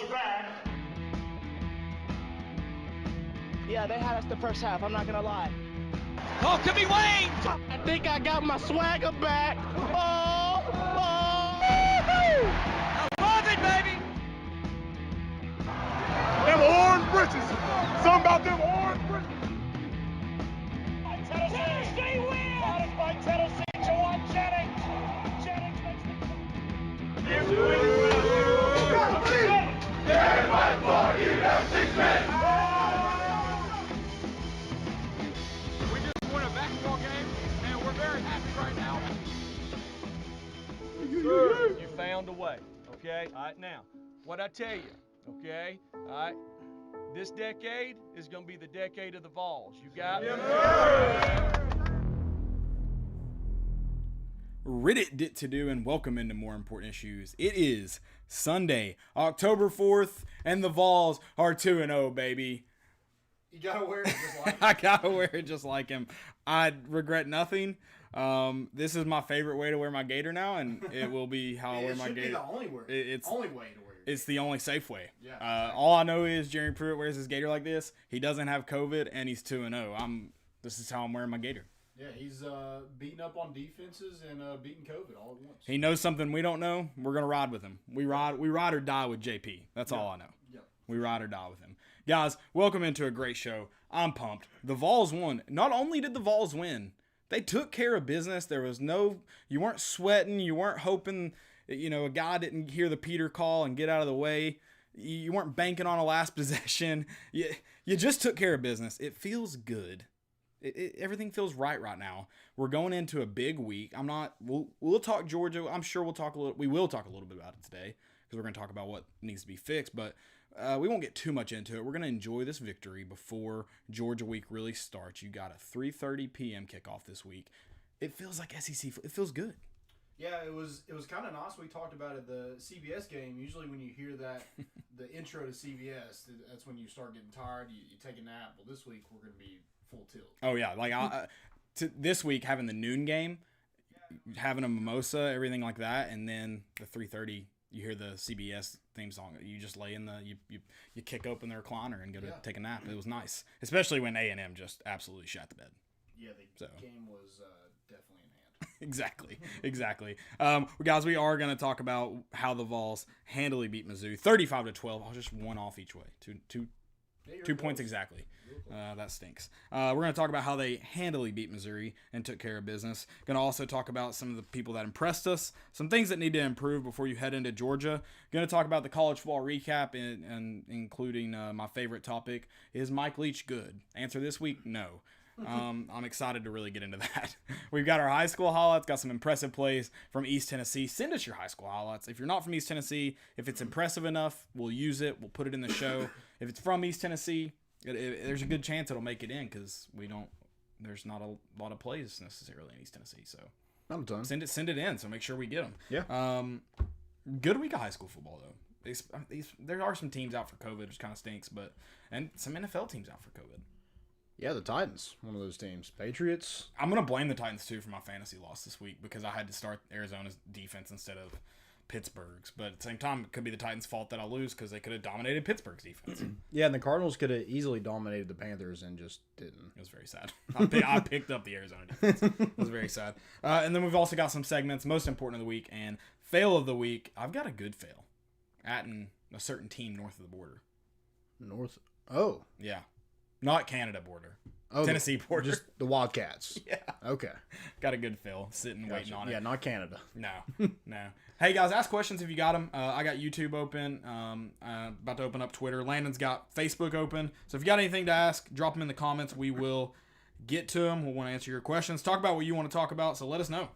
you back. Yeah, they had us the first half, I'm not gonna lie. Oh, could be Wayne! I think I got my swagger back. Oh! I love it, baby! Them orange britches. Something about them orange britches. Tennessee wins! Got it by Tennessee. Jawan Jennings. Jennings makes We just won a basketball game, and we're very happy right now. Sir, you found a way, okay? All right, now, what I tell you, okay? All right, this decade is going to be the decade of the Vols. You got it? Reddit to do, and welcome into More Important Issues. It is Sunday, October 4th, and the Vols are 2-0, baby. You gotta wear it just like I gotta wear it just like him. I regret nothing. This is my favorite way to wear my gator now, and it will be how I wear my gator. It should be the only way. It's only way to wear it. It's the only safe way. Yeah. All I know is Jeremy Pruitt wears his gator like this. He doesn't have COVID, and he's 2-0. This is how I'm wearing my gator. Yeah, he's beating up on defenses and beating COVID all at once. He knows something we don't know. We're gonna ride with him. We ride or die with JP. That's all I know. Yep. We ride or die with him. Guys, welcome into a great show. I'm pumped. The Vols won. Not only did the Vols win, they took care of business. There was you weren't sweating. You weren't hoping, a guy didn't hear the Peter call and get out of the way. You weren't banking on a last possession. You just took care of business. It feels good. Everything feels right now. We're going into a big week. We'll talk Georgia. I'm sure we will talk a little bit about it today because we're going to talk about what needs to be fixed, but we won't get too much into it. We're going to enjoy this victory before Georgia week really starts. You got a 3:30 p.m. kickoff this week. It feels like SEC. It feels good. Yeah, it was kind of nice. We talked about it the CBS game. Usually when you hear that, the intro to CBS, that's when you start getting tired. You take a nap. Well, this week we're going to be full tilt. Oh yeah, like this week having the noon game, having a mimosa, everything like that, and then the 3:30. You hear the CBS theme song. You just lay in you kick open the recliner and go to take a nap. It was nice, especially when A&M just absolutely shot the bed. Yeah, the game was definitely in hand. Exactly. Guys, we are going to talk about how the Vols handily beat Mizzou, 35-12. I'll just one off each way. Two points exactly. That stinks. We're going to talk about how they handily beat Missouri and took care of business. Going to also talk about some of the people that impressed us, some things that need to improve before you head into Georgia. Going to talk about the college football recap and including my favorite topic, is Mike Leach good? Answer this week, no. I'm excited to really get into that. We've got our high school highlights, got some impressive plays from East Tennessee. Send us your high school highlights. If you're not from East Tennessee, if it's impressive enough, we'll use it. We'll put it in the show. If it's from East Tennessee, there's a good chance it'll make it in because there's not a lot of plays necessarily in East Tennessee. So I'm done. Send it in. So make sure we get them. Yeah. Good week of high school football though. There are some teams out for COVID, which kind of stinks, and some NFL teams out for COVID. Yeah, the Titans, one of those teams. Patriots. I'm going to blame the Titans, too, for my fantasy loss this week because I had to start Arizona's defense instead of Pittsburgh's. But at the same time, it could be the Titans' fault that I lose because they could have dominated Pittsburgh's defense. Yeah, and the Cardinals could have easily dominated the Panthers and just didn't. It was very sad. I picked up the Arizona defense. It was very sad. And then we've also got some segments, most important of the week, and fail of the week. I've got a good fail at a certain team north of the border. North? Oh. Yeah. Not Canada border. Oh, Tennessee border. Just the Wildcats. Yeah. Okay. Got a good feel. Sitting waiting on it. Yeah, not Canada. No. Hey, guys, ask questions if you got them. I got YouTube open. About to open up Twitter. Landon's got Facebook open. So if you got anything to ask, drop them in the comments. We will get to them. We'll want to answer your questions. Talk about what you want to talk about, so let us know.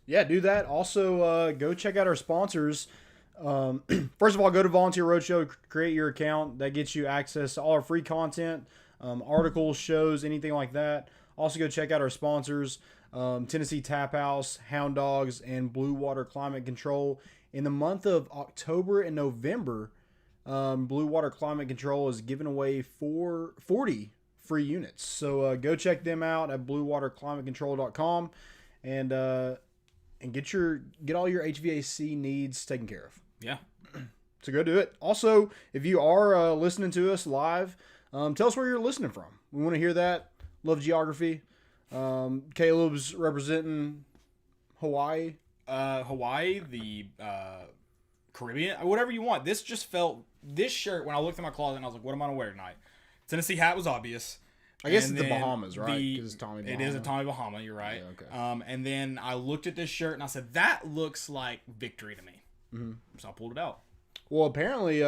Yeah, do that. Also, go check out our sponsors. First of all, go to Volunteer Roadshow, create your account. That gets you access to all our free content, articles, shows, anything like that. Also, go check out our sponsors, Tennessee Tap House, Hound Dogs, and Blue Water Climate Control. In the month of October and November, Blue Water Climate Control is giving away 40 free units. So go check them out at bluewaterclimatecontrol.com and get all your HVAC needs taken care of. Yeah. So go do it. Also, if you are listening to us live, tell us where you're listening from. We want to hear that. Love geography. Caleb's representing Hawaii. Hawaii, the Caribbean, whatever you want. This shirt, when I looked in my closet and I was like, what am I going to wear tonight? Tennessee hat was obvious. I guess And it's the then Bahamas, right? 'Cause it's Tommy It Bahama. is a Tommy Bahama, you're right. Yeah, okay. And then I looked at this shirt and I said, that looks like victory to me. Mm-hmm. So I pulled it out. Well, apparently,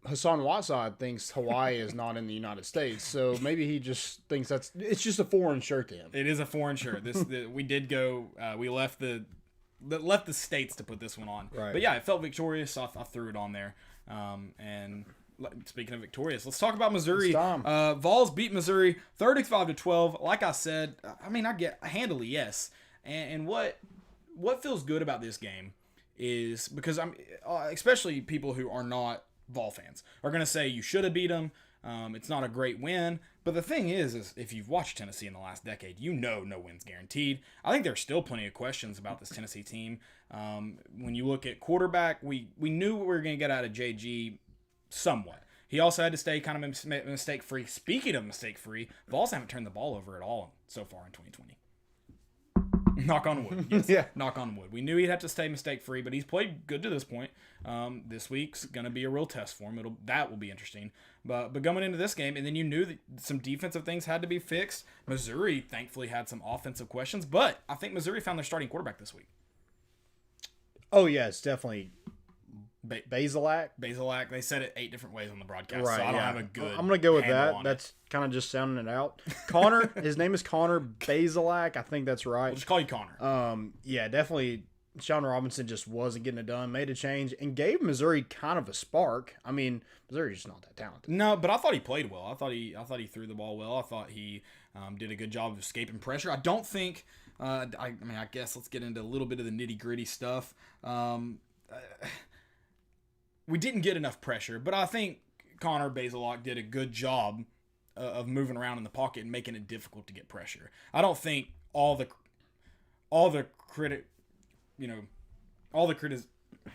Hassan Whiteside thinks Hawaii is not in the United States, so maybe he just thinks it's just a foreign shirt to him. It is a foreign shirt. We did go. We left the states to put this one on. Right. But yeah, it felt victorious. So I threw it on there. And speaking of victorious, let's talk about Missouri. It's time. Vols beat Missouri 35-12. Like I said, I mean, I get handily, yes. And what feels good about this game is because especially people who are not Vol fans are going to say you should have beat them. It's not a great win. But the thing is if you've watched Tennessee in the last decade, you know no win's guaranteed. I think there's still plenty of questions about this Tennessee team. When you look at quarterback, we knew what we were going to get out of JG somewhat. He also had to stay kind of mistake-free. Speaking of mistake-free, Vols haven't turned the ball over at all so far in 2020. Knock on wood. Yes. Yeah. Knock on wood. We knew he'd have to stay mistake-free, but he's played good to this point. This week's going to be a real test for him. That will be interesting. But going into this game, and then you knew that some defensive things had to be fixed. Missouri, thankfully, had some offensive questions, but I think Missouri found their starting quarterback this week. Oh, yeah, it's definitely Bazelak. Bazelak. They said it 8 different ways on the broadcast, Right, so I don't yeah. have a good I'm going to go with handle that. on it. That's kind of just sounding it out. Connor, his name is Connor Bazelak. I think that's right. We'll just call you Connor. Yeah, definitely. Sean Robinson just wasn't getting it done, made a change, and gave Missouri kind of a spark. I mean, Missouri's just not that talented. No, but I thought he played well. I thought he threw the ball well. I thought he did a good job of escaping pressure. I don't think. I guess let's get into a little bit of the nitty gritty stuff. We didn't get enough pressure, but I think Connor Bazelak did a good job of moving around in the pocket and making it difficult to get pressure. I don't think all the I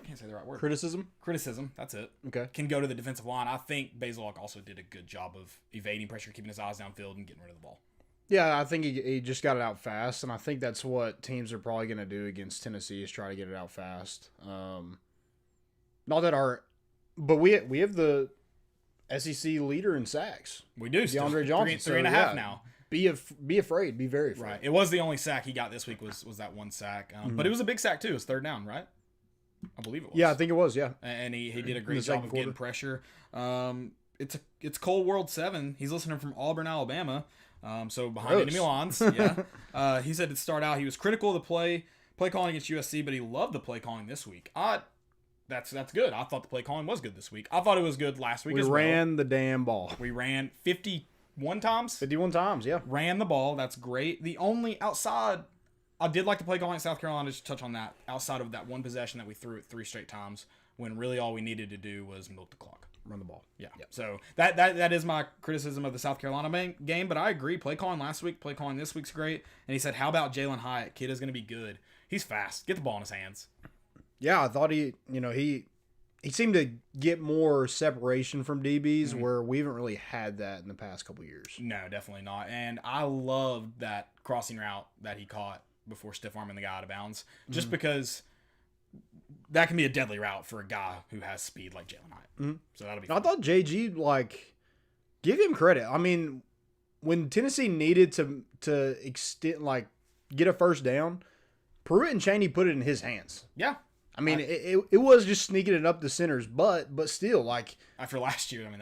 can't say the right word. Criticism, that's it. Okay. Can go to the defensive line. I think Bazelak also did a good job of evading pressure, keeping his eyes downfield, and getting rid of the ball. Yeah, I think he just got it out fast, and I think that's what teams are probably going to do against Tennessee is try to get it out fast. But we have the SEC leader in sacks. We do. Still. DeAndre Johnson. Three and a half now. Be afraid. Be very afraid. Right. It was the only sack he got this week was that one sack. But it was a big sack too. It was 3rd down, right? I believe it was. Yeah, I think it was, yeah. And he did a great the job second of getting pressure. It's Cold World 7. He's listening from Auburn, Alabama. So behind enemy lines. Yeah. He said to start out, he was critical of the play calling against USC, but he loved the play calling this week. That's good. I thought the play calling was good this week. I thought it was good last week as well. We ran the damn ball. We ran 51 times. 51 times, yeah. Ran the ball. That's great. The only outside, I did like the play calling at South Carolina, just to touch on that, outside of that one possession that we threw it 3 straight times when really all we needed to do was milk the clock. Run the ball. Yeah. Yep. So that is my criticism of the South Carolina game, but I agree. Play calling last week, play calling this week's great. And he said, how about Jalen Hyatt? Kid is going to be good. He's fast. Get the ball in his hands. Yeah, I thought he seemed to get more separation from DBs where we haven't really had that in the past couple years. No, definitely not. And I loved that crossing route that he caught before stiff arming the guy out of bounds, just because that can be a deadly route for a guy who has speed like Jalen Hyatt. So that'll be fun. I thought JG, give him credit. I mean, when Tennessee needed to extend, get a first down, Pruitt and Chaney put it in his hands. Yeah. I mean, it was just sneaking it up the center's butt, but still, after last year, I mean,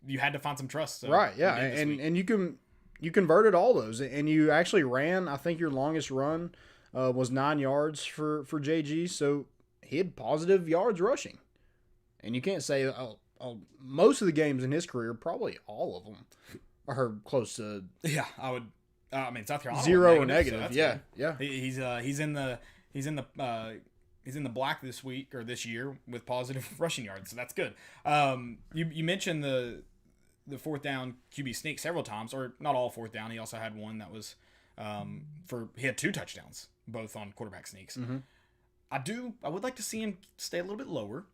you had to find some trust. So right, yeah, and you converted all those, and you actually ran. I think your longest run was 9 yards for JG, so he had positive yards rushing, and you can't say most of the games in his career, probably all of them, are close to. Yeah, I would. I mean, South Carolina 0 or negative. So yeah, good. Yeah. He's in the black this week or this year with positive rushing yards, so that's good. You mentioned the 4th down QB sneak several times, or not all 4th down. He also had one that was he had 2 touchdowns, both on quarterback sneaks. I would like to see him stay a little bit lower.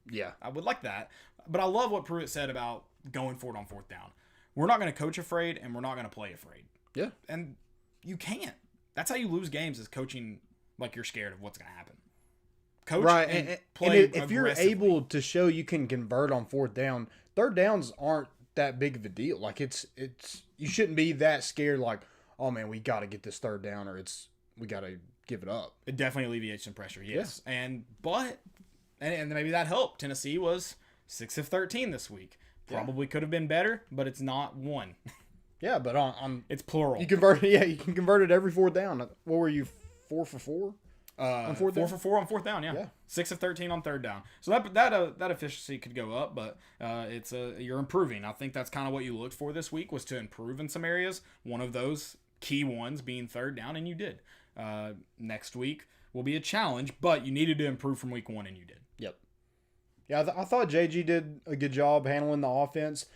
Yeah. I would like that. But I love what Pruitt said about going for it on fourth down. We're not going to coach afraid, and we're not going to play afraid. Yeah. And you can't. That's how you lose games, is coaching like you're scared of what's going to happen. Coach Right. and And play if you're aggressively. able to show you can convert on fourth down, third downs aren't that big of a deal. Like it's you shouldn't be that scared like, oh man, we got to get this third down or we got to give it up. It definitely alleviates some pressure, yes. And maybe that helped. Tennessee was 6 of 13 this week. Probably could have been better, but it's not one. Yeah, but on It's plural. you converted. Yeah, you can convert it every fourth down. What were you, 4 for 4? On fourth 4 down? for 4 on fourth down, yeah. Yeah. 6 of 13 on third down. So that efficiency could go up, but you're improving. I think that's kind of what you looked for this week, was to improve in some areas. One of those key ones being third down, and you did. Next week will be a challenge, but you needed to improve from week 1, and you did. Yep. Yeah, I thought JG did a good job handling the offense.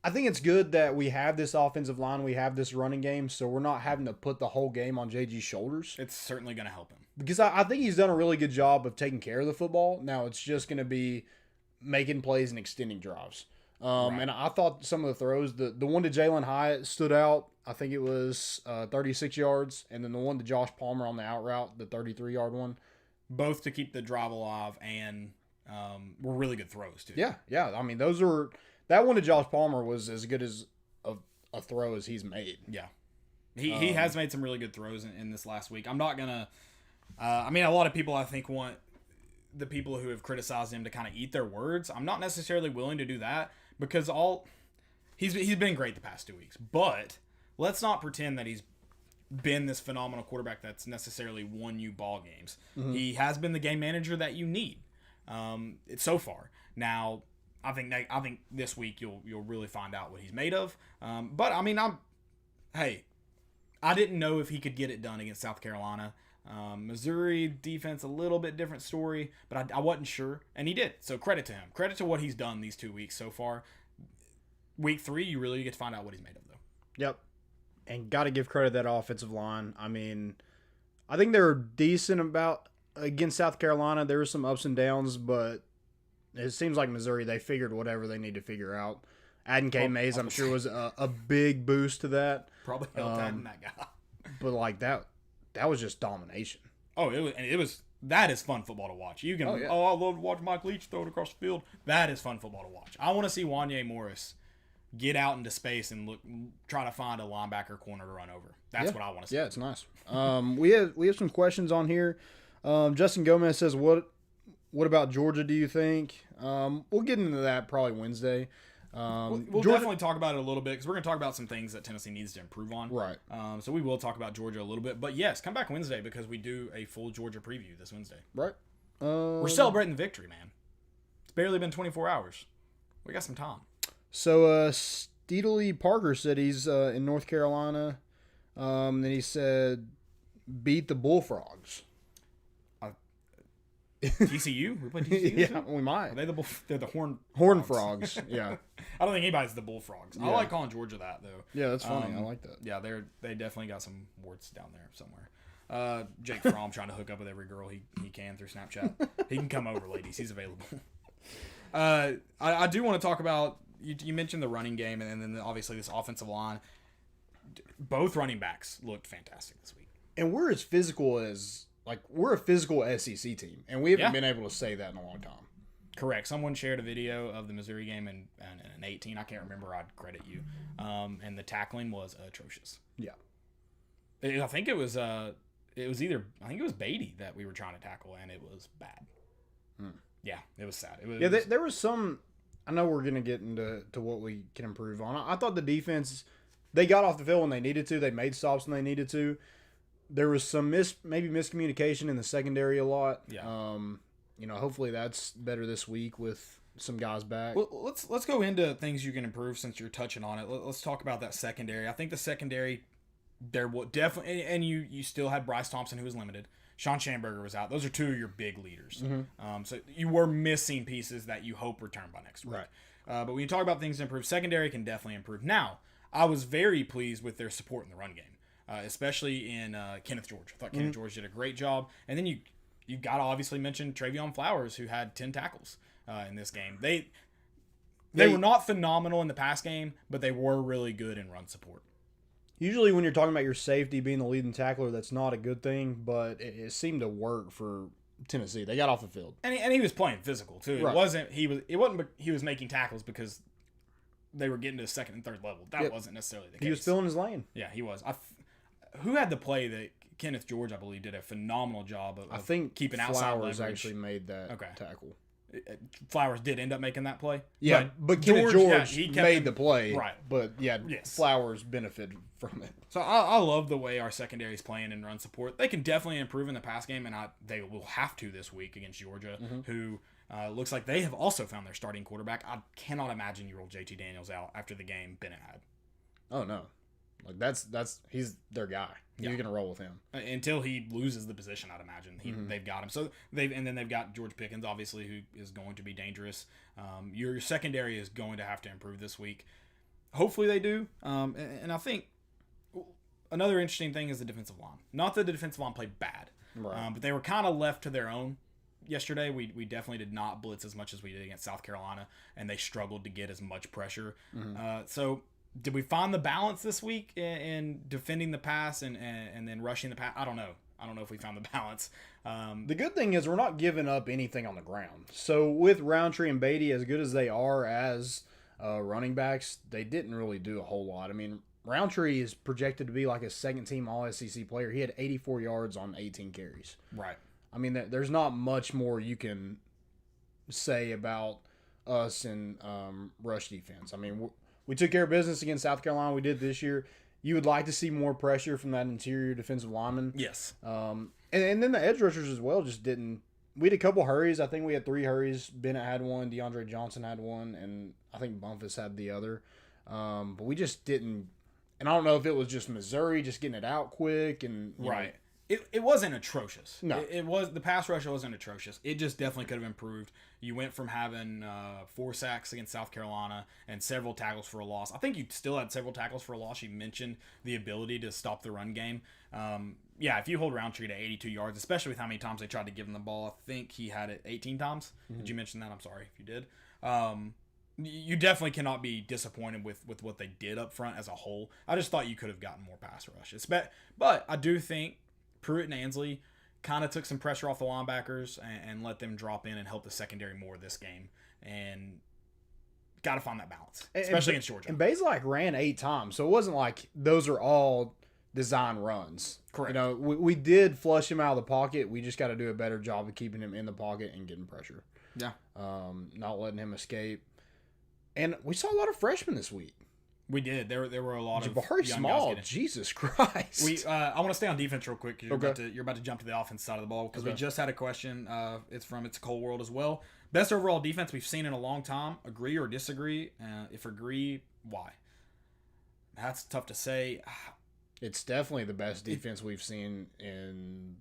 I think it's good that we have this offensive line, we have this running game, so we're not having to put the whole game on JG's shoulders. It's certainly going to help him. Because I think he's done a really good job of taking care of the football. Now it's just going to be making plays and extending drives. And I thought some of the throws, the one to Jalen Hyatt stood out. I think it was 36 yards. And then the one to Josh Palmer on the out route, the 33-yard one. Both to keep the drive alive and were really good throws, too. Yeah. I mean, that one to Josh Palmer was as good as a throw as he's made. Yeah. He has made some really good throws in this last week. I'm not going to... a lot of people, I think, want the people who have criticized him to kind of eat their words. I'm not necessarily willing to do that because he's been great the past 2 weeks. But let's not pretend that he's been this phenomenal quarterback that's necessarily won you ball games. Mm-hmm. He has been the game manager that you need. It's so far. Now, I think this week you'll really find out what he's made of. But I didn't know if he could get it done against South Carolina. Missouri defense, a little bit different story, but I wasn't sure, and he did. So credit to him. Credit to what he's done these 2 weeks so far. Week 3, you really get to find out what he's made of, though. Yep. And got to give credit to that offensive line. I mean, I think they were decent against South Carolina. There were some ups and downs, but it seems like Missouri, they figured whatever they need to figure out. Adding K. Mays, I'm sure, was a big boost to that. Probably helped adding that guy. But like that was just domination. Oh, that is fun football to watch. You can, I love to watch Mike Leach throw it across the field. That is fun football to watch. I want to see Wanye Morris get out into space and try to find a linebacker corner to run over. That's what I want to see. Yeah, it's nice. We have some questions on here. Justin Gomez says, what about Georgia, do you think? We'll get into that probably Wednesday. We'll Georgia, definitely talk about it a little bit because we're going to talk about some things that Tennessee needs to improve on. Right. So we will talk about Georgia a little bit. But yes, come back Wednesday because we do a full Georgia preview this Wednesday. Right. We're celebrating the victory, man. It's barely been 24 hours. We got some time. So Steedley Parker said he's in North Carolina. Then he said, beat the Bullfrogs. TCU? We play TCU? Yeah, we might. They're the Horn Frogs. Yeah. I don't think anybody's the Bullfrogs. Yeah. I like calling Georgia that, though. Yeah, that's funny. I like that. Yeah, they definitely got some warts down there somewhere. Jake Fromm trying to hook up with every girl he can through Snapchat. He can come over, ladies. He's available. I do want to talk about, you mentioned the running game and then obviously this offensive line. Both running backs looked fantastic this week. And we're as physical as... Like, we're a physical SEC team, and we haven't been able to say that in a long time. Correct. Someone shared a video of the Missouri game in 18. I can't remember. I'd credit you. And the tackling was atrocious. Yeah. I think it was Beatty that we were trying to tackle, and it was bad. Yeah, it was sad. There was some... I know we're going to get into what we can improve on. I thought the defense, they got off the field when they needed to. They made stops when they needed to. There was some maybe miscommunication in the secondary a lot. Yeah. Hopefully that's better this week with some guys back. Well, let's go into things you can improve since you're touching on it. Let's talk about that secondary. I think the secondary, there will definitely, and you still had Bryce Thompson who was limited. Sean Schamberger was out. Those are two of your big leaders. Mm-hmm. So you were missing pieces that you hope return by next week. Right. But when you talk about things to improve, secondary can definitely improve. Now, I was very pleased with their support in the run game. Especially in Kenneth George. I thought Kenneth George did a great job. And then you you got to obviously mention Travion Flowers, who had 10 tackles in this game. They were not phenomenal in the pass game, but they were really good in run support. Usually when you're talking about your safety being the leading tackler, that's not a good thing, but it seemed to work for Tennessee. They got off the field. And he was playing physical too. Right. It wasn't he was making tackles because they were getting to the second and third level. That wasn't necessarily the case. He was filling his lane. Yeah, he was. Who had the play that Kenneth George, I believe, did a phenomenal job of I think keeping outside Flowers leverage. actually made that tackle. Flowers did end up making that play. Yeah, but Kenneth George he kept made him- the play. Right. But yeah, Yes. Flowers benefited from it. So I love the way our secondary is playing in run support. They can definitely improve in the pass game, and they will have to this week against Georgia, who looks like they have also found their starting quarterback. I cannot imagine you roll JT Daniels out after the game Bennett had. Oh no, like that's he's their guy. Yeah. You're gonna roll with him. Until he loses the position, I'd imagine they've got him. So they've got George Pickens, obviously, who is going to be dangerous. Your secondary is going to have to improve this week. Hopefully they do. And I think another interesting thing is the defensive line. Not that the defensive line played bad, Right. but they were kind of left to their own yesterday. We definitely did not blitz as much as we did against South Carolina, and they struggled to get as much pressure. So did we find the balance this week in defending the pass and then rushing the pass? I don't know. I don't know if we found the balance. The good thing is we're not giving up anything on the ground. So with Roundtree and Beatty, as good as they are as running backs, they didn't really do a whole lot. I mean, Roundtree is projected to be like a second-team All-SEC player. He had 84 yards on 18 carries. Right. I mean, there's not much more you can say about us in rush defense. I mean, we took care of business against South Carolina. We did this year. You would like to see more pressure from that interior defensive lineman. Yes. And then the edge rushers as well just didn't. We had a couple hurries. I think we had 3 hurries. Bennett had one. DeAndre Johnson had one. And I think Bumpus had the other. But we just didn't. And I don't know if it was just Missouri just getting it out quick. And Right. It wasn't atrocious. No. It was the pass rush wasn't atrocious. It just definitely could have improved. You went from having 4 sacks against South Carolina and several tackles for a loss. I think you still had several tackles for a loss. You mentioned the ability to stop the run game. Yeah, if you hold Roundtree to 82 yards, especially with how many times they tried to give him the ball, I think he had it 18 times. Did you mention that? I'm sorry if you did. You definitely cannot be disappointed with what they did up front as a whole. I just thought you could have gotten more pass rush. But I do think Pruitt and Ansley kind of took some pressure off the linebackers and let them drop in and help the secondary more this game. And got to find that balance, especially against Georgia. And Bazelak ran 8 times, so it wasn't like those are all design runs. Correct. You know, we did flush him out of the pocket. We just got to do a better job of keeping him in the pocket and getting pressure. Yeah. Not letting him escape. And we saw a lot of freshmen this week. We did. There were a lot of Jabari young Small. guys Jesus Christ. I want to stay on defense real quick because Okay. you're about to jump to the offense side of the ball because we Okay. just had a question. It's from It's a Cold World as well. Best overall defense we've seen in a long time. Agree or disagree? If agree, why? That's tough to say. It's definitely the best defense we've seen in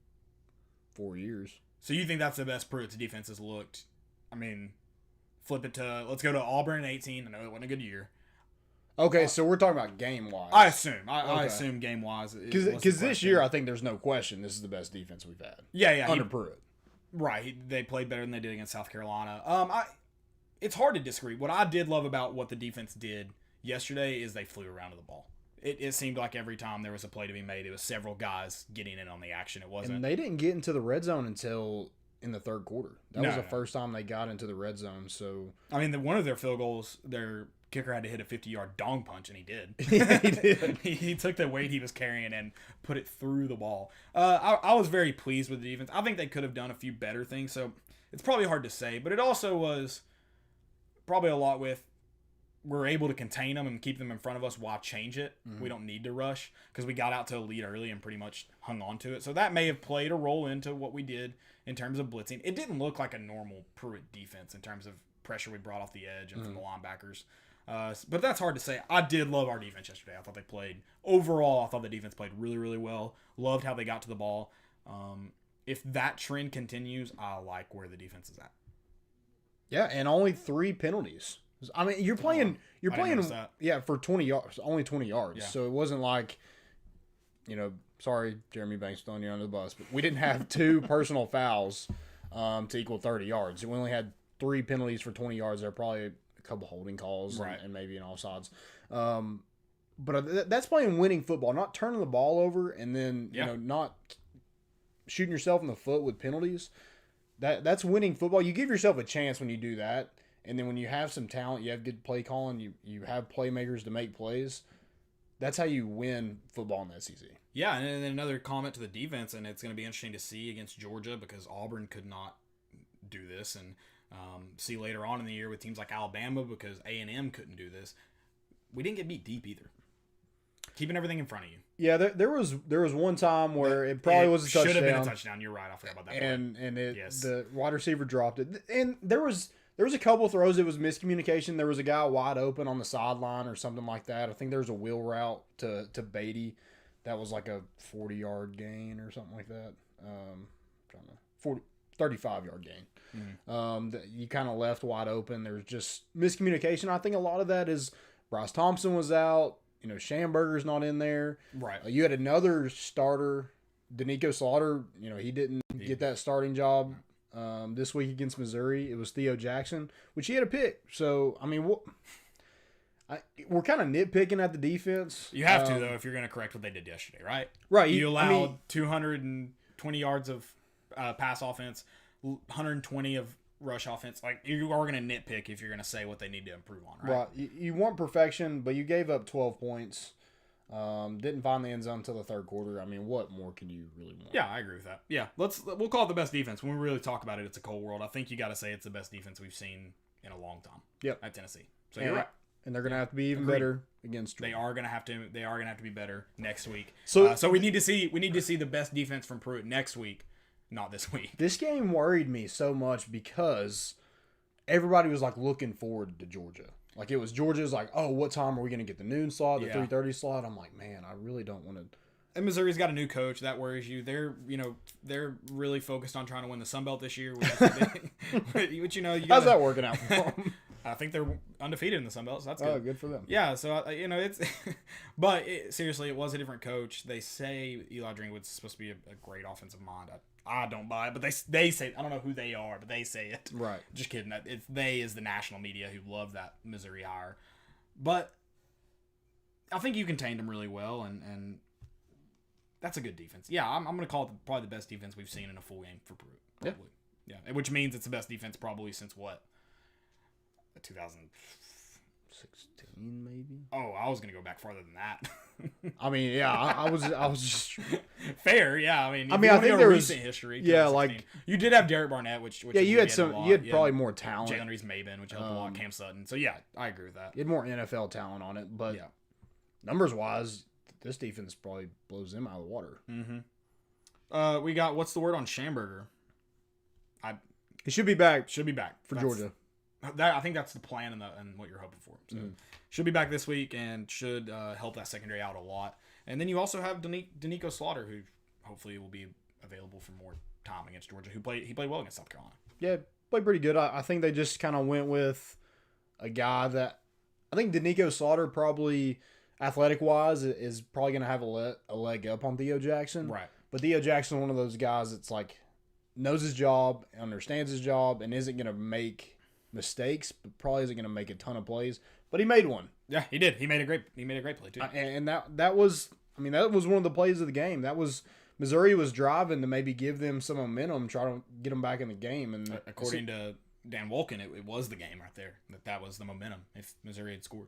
4 years. So you think that's the best Pruitt's defense has looked? I mean, flip it to let's go to Auburn in 18. I know it wasn't a good year. Okay, so we're talking about game-wise. I assume. I Okay. assume game wise. Because this year, I think there's no question this is the best defense we've had. yeah, Under Pruitt. Right, they played better than they did against South Carolina. It's hard to disagree. What I did love about what the defense did yesterday is they flew around to the ball. It seemed like every time there was a play to be made, it was several guys getting in on the action. It wasn't. And they didn't get into the red zone until in the third quarter. That No, was the no. first time they got into the red zone. So I mean, one of their field goals, their kicker had to hit a 50-yard dong punch, and he did. Yeah, he did. He took the weight he was carrying and put it through the ball. I was very pleased with the defense. I think they could have done a few better things, so it's probably hard to say. But it also was probably a lot with we're able to contain them and keep them in front of us while change it. We don't need to rush because we got out to a lead early and pretty much hung on to it. So that may have played a role into what we did in terms of blitzing. It didn't look like a normal Pruitt defense in terms of pressure we brought off the edge and from the linebackers. But that's hard to say. I did love our defense yesterday. I thought they played overall. I thought the defense played really, really well. Loved how they got to the ball. If that trend continues, I like where the defense is at. yeah, and only 3 penalties. I mean, you're playing. I didn't notice that. Yeah, for 20 yards, only 20 yards. Yeah. So it wasn't like, sorry, Jeremy Banks throwing you under the bus, but we didn't have 2 personal fouls to equal 30 yards. We only had 3 penalties for 20 yards. There were probably a couple holding calls and maybe an offsides. But that's playing winning football, not turning the ball over and then not shooting yourself in the foot with penalties. That's winning football. You give yourself a chance when you do that, and then when you have some talent, you have good play calling, you have playmakers to make plays. That's how you win football in the SEC. Yeah, and then another comment to the defense, and it's going to be interesting to see against Georgia because Auburn could not do this, and see later on in the year with teams like Alabama because A&M couldn't do this. We didn't get beat deep either. Keeping everything in front of you. Yeah, there was one time where it probably was a touchdown. Should have been a touchdown. You're right. I forgot about that. And the wide receiver dropped it. And there was a couple throws that was miscommunication. There was a guy wide open on the sideline or something like that. I think there was a wheel route to Beatty that was like a 40-yard gain or something like that. 35-yard gain. That you kind of left wide open. There's just miscommunication. I think a lot of that is Bryce Thompson was out. Schamberger's not in there. Right. You had another starter, Danico Slaughter. He didn't get that starting job this week against Missouri. It was Theo Jackson, which he had a pick. So, I mean, we're kind of nitpicking at the defense. You have to, though, if you're going to correct what they did yesterday, right? Right. You allowed 220 yards of pass offense, 120 of rush offense. Like, you are going to nitpick if you're going to say what they need to improve on, right? Right. You want perfection, but you gave up 12 points. Didn't find the end zone until the third quarter. I mean, what more can you really want? Yeah, I agree with that. Yeah, we'll call it the best defense. When we really talk about it, it's a cold world. I think you got to say it's the best defense we've seen in a long time. Yep. At Tennessee. So you're right. And they're going to have to be even better against Georgia. They are going to have to be better next week. So we need to see the best defense from Pruitt next week, not this week. This game worried me so much because everybody was like looking forward to Georgia. Like it was Georgia's like, oh, what time are we going to get the noon slot, the 3:30 slot? I'm like, man, I really don't want to. And Missouri's got a new coach. That worries you. They're really focused on trying to win the Sun Belt this year. Which How's that working out for them? I think they're undefeated in the Sun Belt, so that's good. Oh, good for them. Yeah, so it's, but seriously, it was a different coach. They say Eli Drinkwood's supposed to be a great offensive mind. I don't buy it, but they say, I don't know who they are, but they say it. Right. Just kidding. It's they is the national media who love that Missouri hire, but I think you contained them really well, and that's a good defense. Yeah, I'm going to call it probably the best defense we've seen in a full game for Pruitt. Probably. Yeah, which means it's the best defense probably since what? 2016 maybe. Oh, I was gonna go back farther than that. I mean, yeah, I was just fair. Yeah, I mean, I think there was recent history. Yeah, like you did have Derek Barnett, which yeah, you had probably more talent. Jalen Reese-Maben, which helped a lot. Cam Sutton. So yeah, I agree with that. You had more NFL talent on it, but numbers wise, this defense probably blows them out of the water. Mm-hmm. We got what's the word on Schamberger? He should be back. Should be back for Georgia. I think that's the plan and what you're hoping for. So should be back this week and should help that secondary out a lot. And then you also have Danico Slaughter, who hopefully will be available for more time against Georgia. He played well against South Carolina. Yeah, played pretty good. I think they just kind of went with a guy that I think Danico Slaughter probably athletic wise is probably going to have a leg up on Theo Jackson. Right. But Theo Jackson, one of those guys that's like knows his job, understands his job, and isn't going to make mistakes, but probably isn't going to make a ton of plays. But he made one. Yeah, he did. He made a great play too. And that was one of the plays of the game. That was Missouri was driving to maybe give them some momentum, try to get them back in the game. And according to Dan Wolken, it was the game right there. That was the momentum. If Missouri had scored.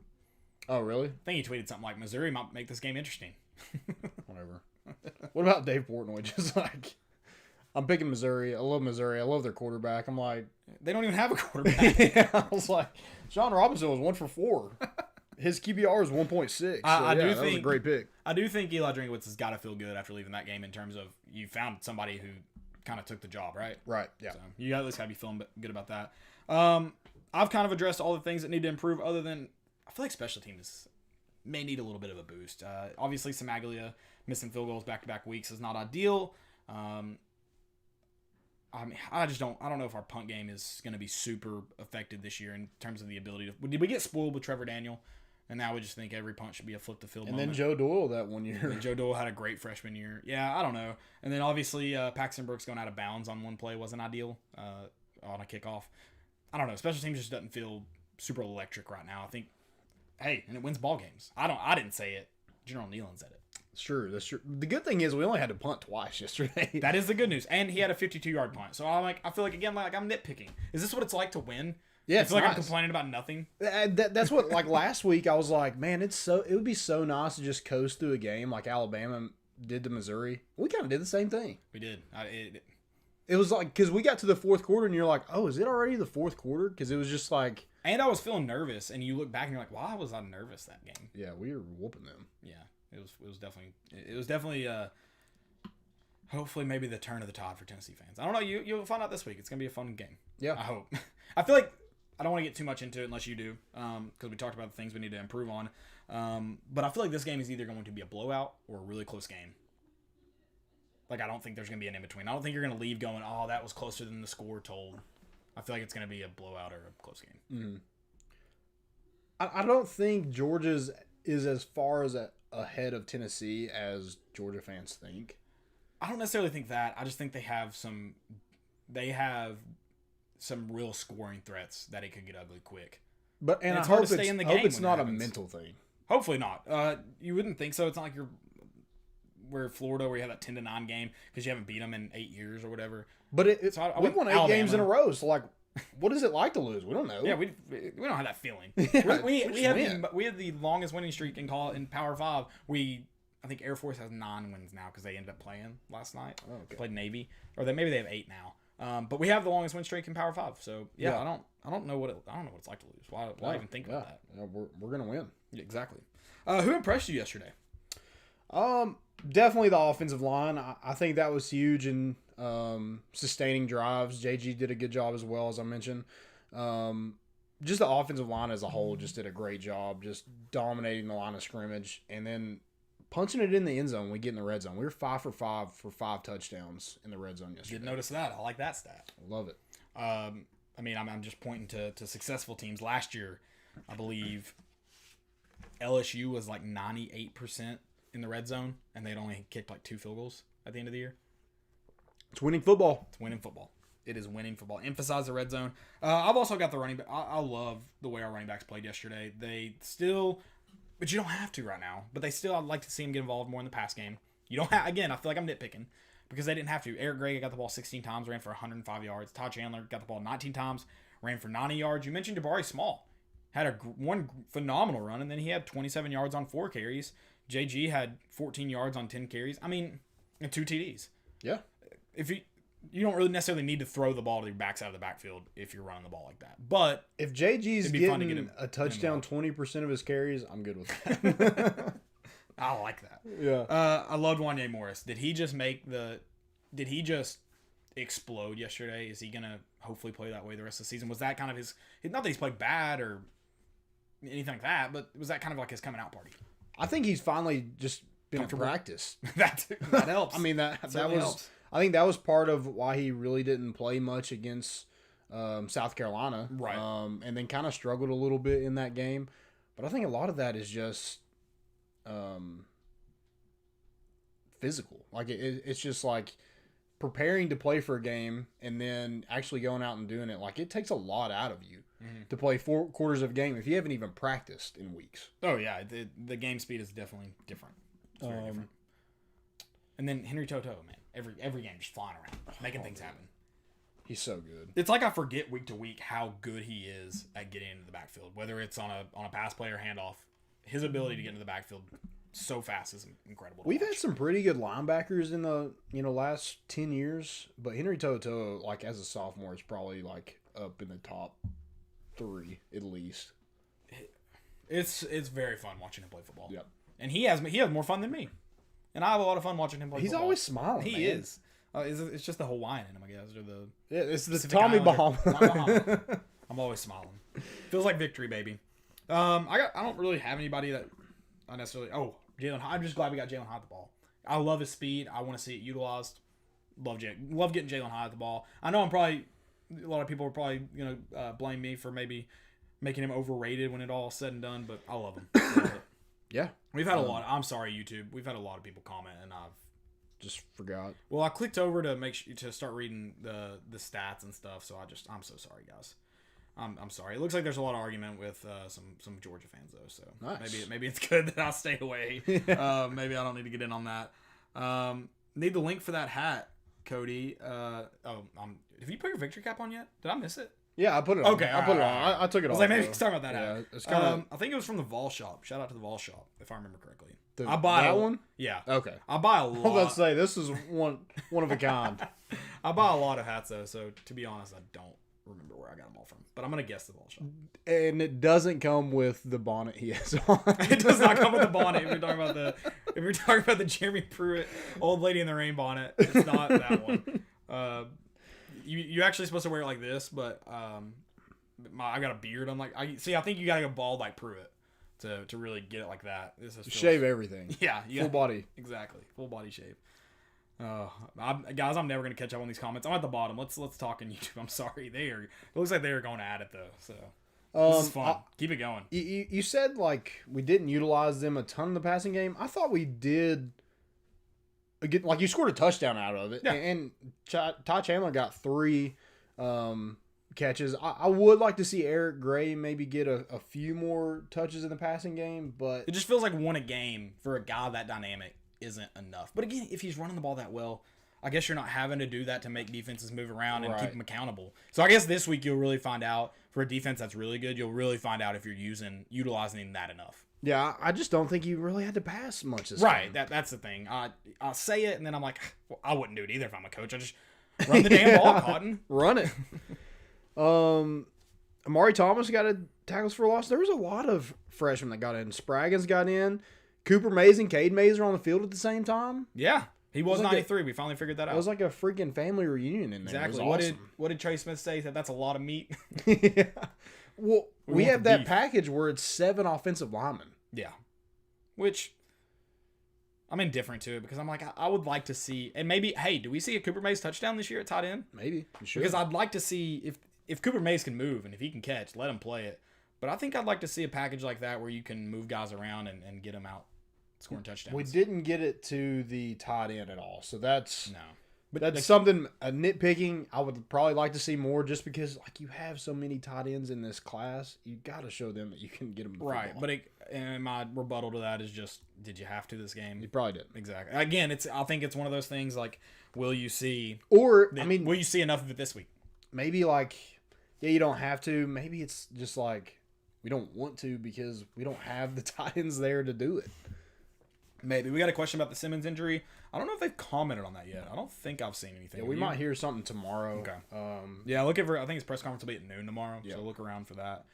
Oh, really? I think he tweeted something like Missouri might make this game interesting. Whatever. What about Dave Portnoy? Just like, I'm picking Missouri. I love Missouri. I love their quarterback. I'm like, they don't even have a quarterback. Yeah, I was like, Sean Robinson was 1 for 4. His QBR is 1.6. So I do think that was a great pick. I do think Eli Drinkwitz has got to feel good after leaving that game in terms of you found somebody who kind of took the job, right? Right. Yeah. So you at least got to be feeling good about that. I've kind of addressed all the things that need to improve. Other than I feel like special teams may need a little bit of a boost. Obviously, Samaglia missing field goals back-to-back weeks is not ideal. I mean, I don't know if our punt game is going to be super effective this year in terms of the ability to. Did we get spoiled with Trevor Daniel? And now we just think every punt should be a flip the field And moment. then Joe Doyle that one year. And Joe Doyle had a great freshman year. Yeah, I don't know. And then obviously Paxton Brooks going out of bounds on one play wasn't ideal on a kickoff. I don't know. Special teams just doesn't feel super electric right now. I think, hey, and it wins ball games. I didn't say it. General Nealon said it. Sure, that's true. The good thing is we only had to punt twice yesterday. That is the good news. And he had a 52-yard punt. So I feel like, again, like I'm nitpicking. Is this what it's like to win? Yeah, I it's feel like I'm nice. complaining about nothing. That's what, like, last week I was like, man, it would be so nice to just coast through a game like Alabama did to Missouri. We kind of did the same thing. We did. It was like, because we got to the fourth quarter and you're like, oh, is it already the fourth quarter? Because it was just like, And I was feeling nervous, and you look back and you're like, why was I nervous that game? yeah, we were whooping them. Yeah, it was definitely hopefully maybe the turn of the tide for Tennessee fans. I don't know. You'll find out this week. It's gonna be a fun game. Yeah. I hope. I feel like I don't want to get too much into it unless you do, because we talked about the things we need to improve on. But I feel like this game is either going to be a blowout or a really close game. Like, I don't think there's going to be an in-between. I don't think you're going to leave going, oh, that was closer than the score told. I feel like it's going to be a blowout or a close game. I don't think Georgia's is as far as ahead of Tennessee as Georgia fans think. I don't necessarily think that. I just think they have some real scoring threats that it could get ugly quick. But And I it's hard hope to stay in the game it's when not that a happens. mental thing. Hopefully not. You wouldn't think so. It's not like we're Florida where you have that 10-9 game because you haven't beat them in 8 years or whatever. But So I we went won 8 Alabama. games in a row. So, like, what is it like to lose? We don't know. Yeah, we don't have that feeling. Yeah, we just have win. we have the longest winning streak in Power 5. I think Air Force has 9 wins now because they ended up playing last night. Oh, okay. Played Navy, or maybe they have 8 now. But we have the longest win streak in Power 5. So yeah, Yeah. I don't know what it's like to lose. Why even think about that? Yeah, we're gonna win. Yeah, exactly. Who impressed you yesterday? Definitely the offensive line. I think that was huge in sustaining drives. JG did a good job as well, as I mentioned. Just the offensive line as a whole just did a great job, just dominating the line of scrimmage, and then punching it in the end zone when we get in the red zone. We were 5 for 5 for 5 touchdowns in the red zone yesterday. Didn't notice that. I like that stat. Love it. I mean, I'm just pointing to successful teams. Last year, I believe LSU was like 98% in the red zone, and they'd only kicked like 2 field goals at the end of the year. It's winning football. It's winning football. It is winning football. Emphasize the red zone. I've also got the running back. I love the way our running backs played yesterday. They still, but you don't have to right now. But I'd like to see them get involved more in the pass game. You don't have, again, I feel like I'm nitpicking because they didn't have to. Eric Gray got the ball 16 times, ran for 105 yards. Todd Chandler got the ball 19 times, ran for 90 yards. You mentioned Jabari Small. Had one phenomenal run, and then he had 27 yards on 4 carries. JG had 14 yards on 10 carries. I mean, and 2 TDs. Yeah. If you don't really necessarily need to throw the ball to your backs out of the backfield if you're running the ball like that. But If JG's It'd be fun to getting get him a touchdown involved. 20% of his carries, I'm good with that. I like that. Yeah. I loved Wanye Morris. Did he just explode yesterday? Is he gonna hopefully play that way the rest of the season? Was that kind of his? Not that he's played bad or anything like that, but was that kind of like his coming out party? I think he's finally just been in Comfortable. practice. that helps. I mean that Certainly was helps. I think that was part of why he really didn't play much against South Carolina, Right. And then kind of struggled a little bit in that game. But I think a lot of that is just physical. Like it's just like preparing to play for a game and then actually going out and doing it. Like it takes a lot out of you to play 4 quarters of a game if you haven't even practiced in weeks. Oh yeah, the game speed is definitely different. It's very different. And then Henry Toto, man, every game just flying around, making things happen. He's so good. It's like I forget week to week how good he is at getting into the backfield. Whether it's on a pass play or handoff, his ability to get into the backfield so fast is incredible. We've had some pretty good linebackers in the last 10 years, but Henry Toto, like as a sophomore, is probably like up in the top 3 at least. It's very fun watching him play football. Yep. And he has more fun than me, and I have a lot of fun watching him play. He's football. always smiling. He man. is. It's just the Hawaiian in him, I guess, or the Yeah, it's the Pacific Tommy Islander. Bahama. Tommy Bahama. I'm always smiling. Feels like victory, baby. I don't really have anybody that I necessarily. Oh, Jalen. I'm just glad we got Jalen High at the ball. I love his speed. I want to see it utilized. Love getting Jalen High at the ball. I know a lot of people are probably gonna blame me for maybe making him overrated when it all said and done. But I love him. I love it. Yeah. We've had a lot. I'm sorry, YouTube. We've had a lot of people comment, and Just forgot. Well, I clicked over to to start reading the stats and stuff. So I'm so sorry, guys. I'm sorry. It looks like there's a lot of argument with some Georgia fans though. So Nice. maybe it's good that I stay away. Maybe I don't need to get in on that. Need the link for that hat, Cody. Have you put your victory cap on yet? Did I miss it? Yeah, I put it on. Okay, I put it alright. on. I took it I was off. like, maybe though. let's talk about that Yeah, hat. it's kind of I think it was from the Vol Shop. Shout out to the Vol Shop, if I remember correctly. The- I buy that a- one? Yeah. okay. I buy a I was about to lot. say this is one of a kind. I buy a lot of hats though, so to be honest, I don't remember where I got them all from. But I'm gonna guess the Vol Shop. And it doesn't come with the bonnet he has on. It does not come with the bonnet. If you're talking about the Jeremy Pruitt old lady in the rain bonnet, it's not that one. You actually supposed to wear it like this, but I got a beard. I'm like, I think you gotta go bald like Pruitt to really get it like that. This is Shave everything. Yeah, Full body. Exactly, full body shave. Guys, I'm never gonna catch up on these comments. I'm at the bottom. Let's talk on YouTube. I'm sorry, it looks like they are going at it though. So this is fun. Keep it going. You said like we didn't utilize them a ton in the passing game. I thought we did. Again, like you scored a touchdown out of it, Yeah. and Ty Chandler got 3 catches. I would like to see Eric Gray maybe get a few more touches in the passing game, but It just feels like one a game for a guy that dynamic isn't enough. But again, if he's running the ball that well, I guess you're not having to do that to make defenses move around and keep Right. them accountable. So I guess this week you'll really find out, for a defense that's really good, you'll really find out if you're utilizing that enough. yeah, I just don't think you really had to pass much this Right, game. that's the thing. I'll say it, and then I'm like, well, I wouldn't do it either if I'm a coach. I just run the damn ball, Cotton. Run it. Amari Thomas got a tackles for loss. There was a lot of freshmen that got in. Spraggins got in. Cooper Mays and Cade Mays are on the field at the same time. Yeah, he was like a- 93. We finally figured that out. It was like a freaking family reunion in there. Exactly. It was What did Trey Smith say? He said that's a lot of meat. awesome. Yeah. Well, we want have the that beef. package where it's 7 offensive linemen. Yeah. Which I'm indifferent to it because I'm like, I would like to see, and maybe, hey, do we see a Cooper Mays touchdown this year at tight end? Maybe. You should. Because I'd like to see if Cooper Mays can move and if he can catch, let him play it. But I think I'd like to see a package like that where you can move guys around and get them out scoring touchdowns. we didn't get it to the tight end at all. So that's No. But that's something nitpicking. I would probably like to see more just because like you have so many tight ends in this class. You got to show them that you can get them the right. football. But and my rebuttal to that is just, did you have to this game? You probably didn't. Exactly. Again, I think it's one of those things like, will you see? Or I mean, will you see enough of it this week? maybe like, yeah, you don't have to. Maybe it's just like we don't want to because we don't have the tight ends there to do it. Maybe. We got a question about the Simmons injury. I don't know if they've commented on that yet. I don't think I've seen anything. Yeah, we You? might hear something tomorrow. Okay. Yeah, look for. I think his press conference will be at noon tomorrow. Yeah. So look around for that.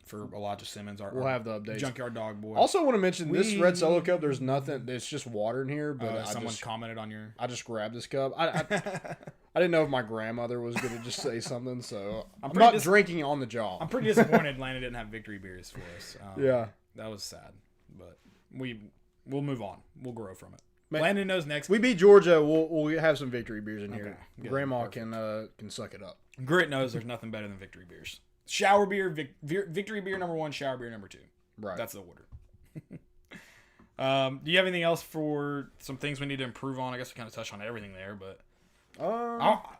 For Elijah Simmons, We'll have the updates. Junkyard Dog Boy. Also, want to mention this red solo cup. There's nothing. It's just water in here. But someone commented on your. I just grabbed this cup. I didn't know if my grandmother was going to just say something, so I'm pretty not drinking on the job. I'm pretty disappointed Atlanta didn't have victory beers for us. Yeah. That was sad, but we'll move on. We'll grow from it. Man, Landon knows next. We beat Georgia. We'll have some victory beers in here. Okay, good. Grandma can suck it up. Grit knows there's nothing better than victory beers. Shower beer, victory beer number 1, shower beer number 2. Right. That's the order. Do you have anything else for some things we need to improve on? I guess we kind of touched on everything there, but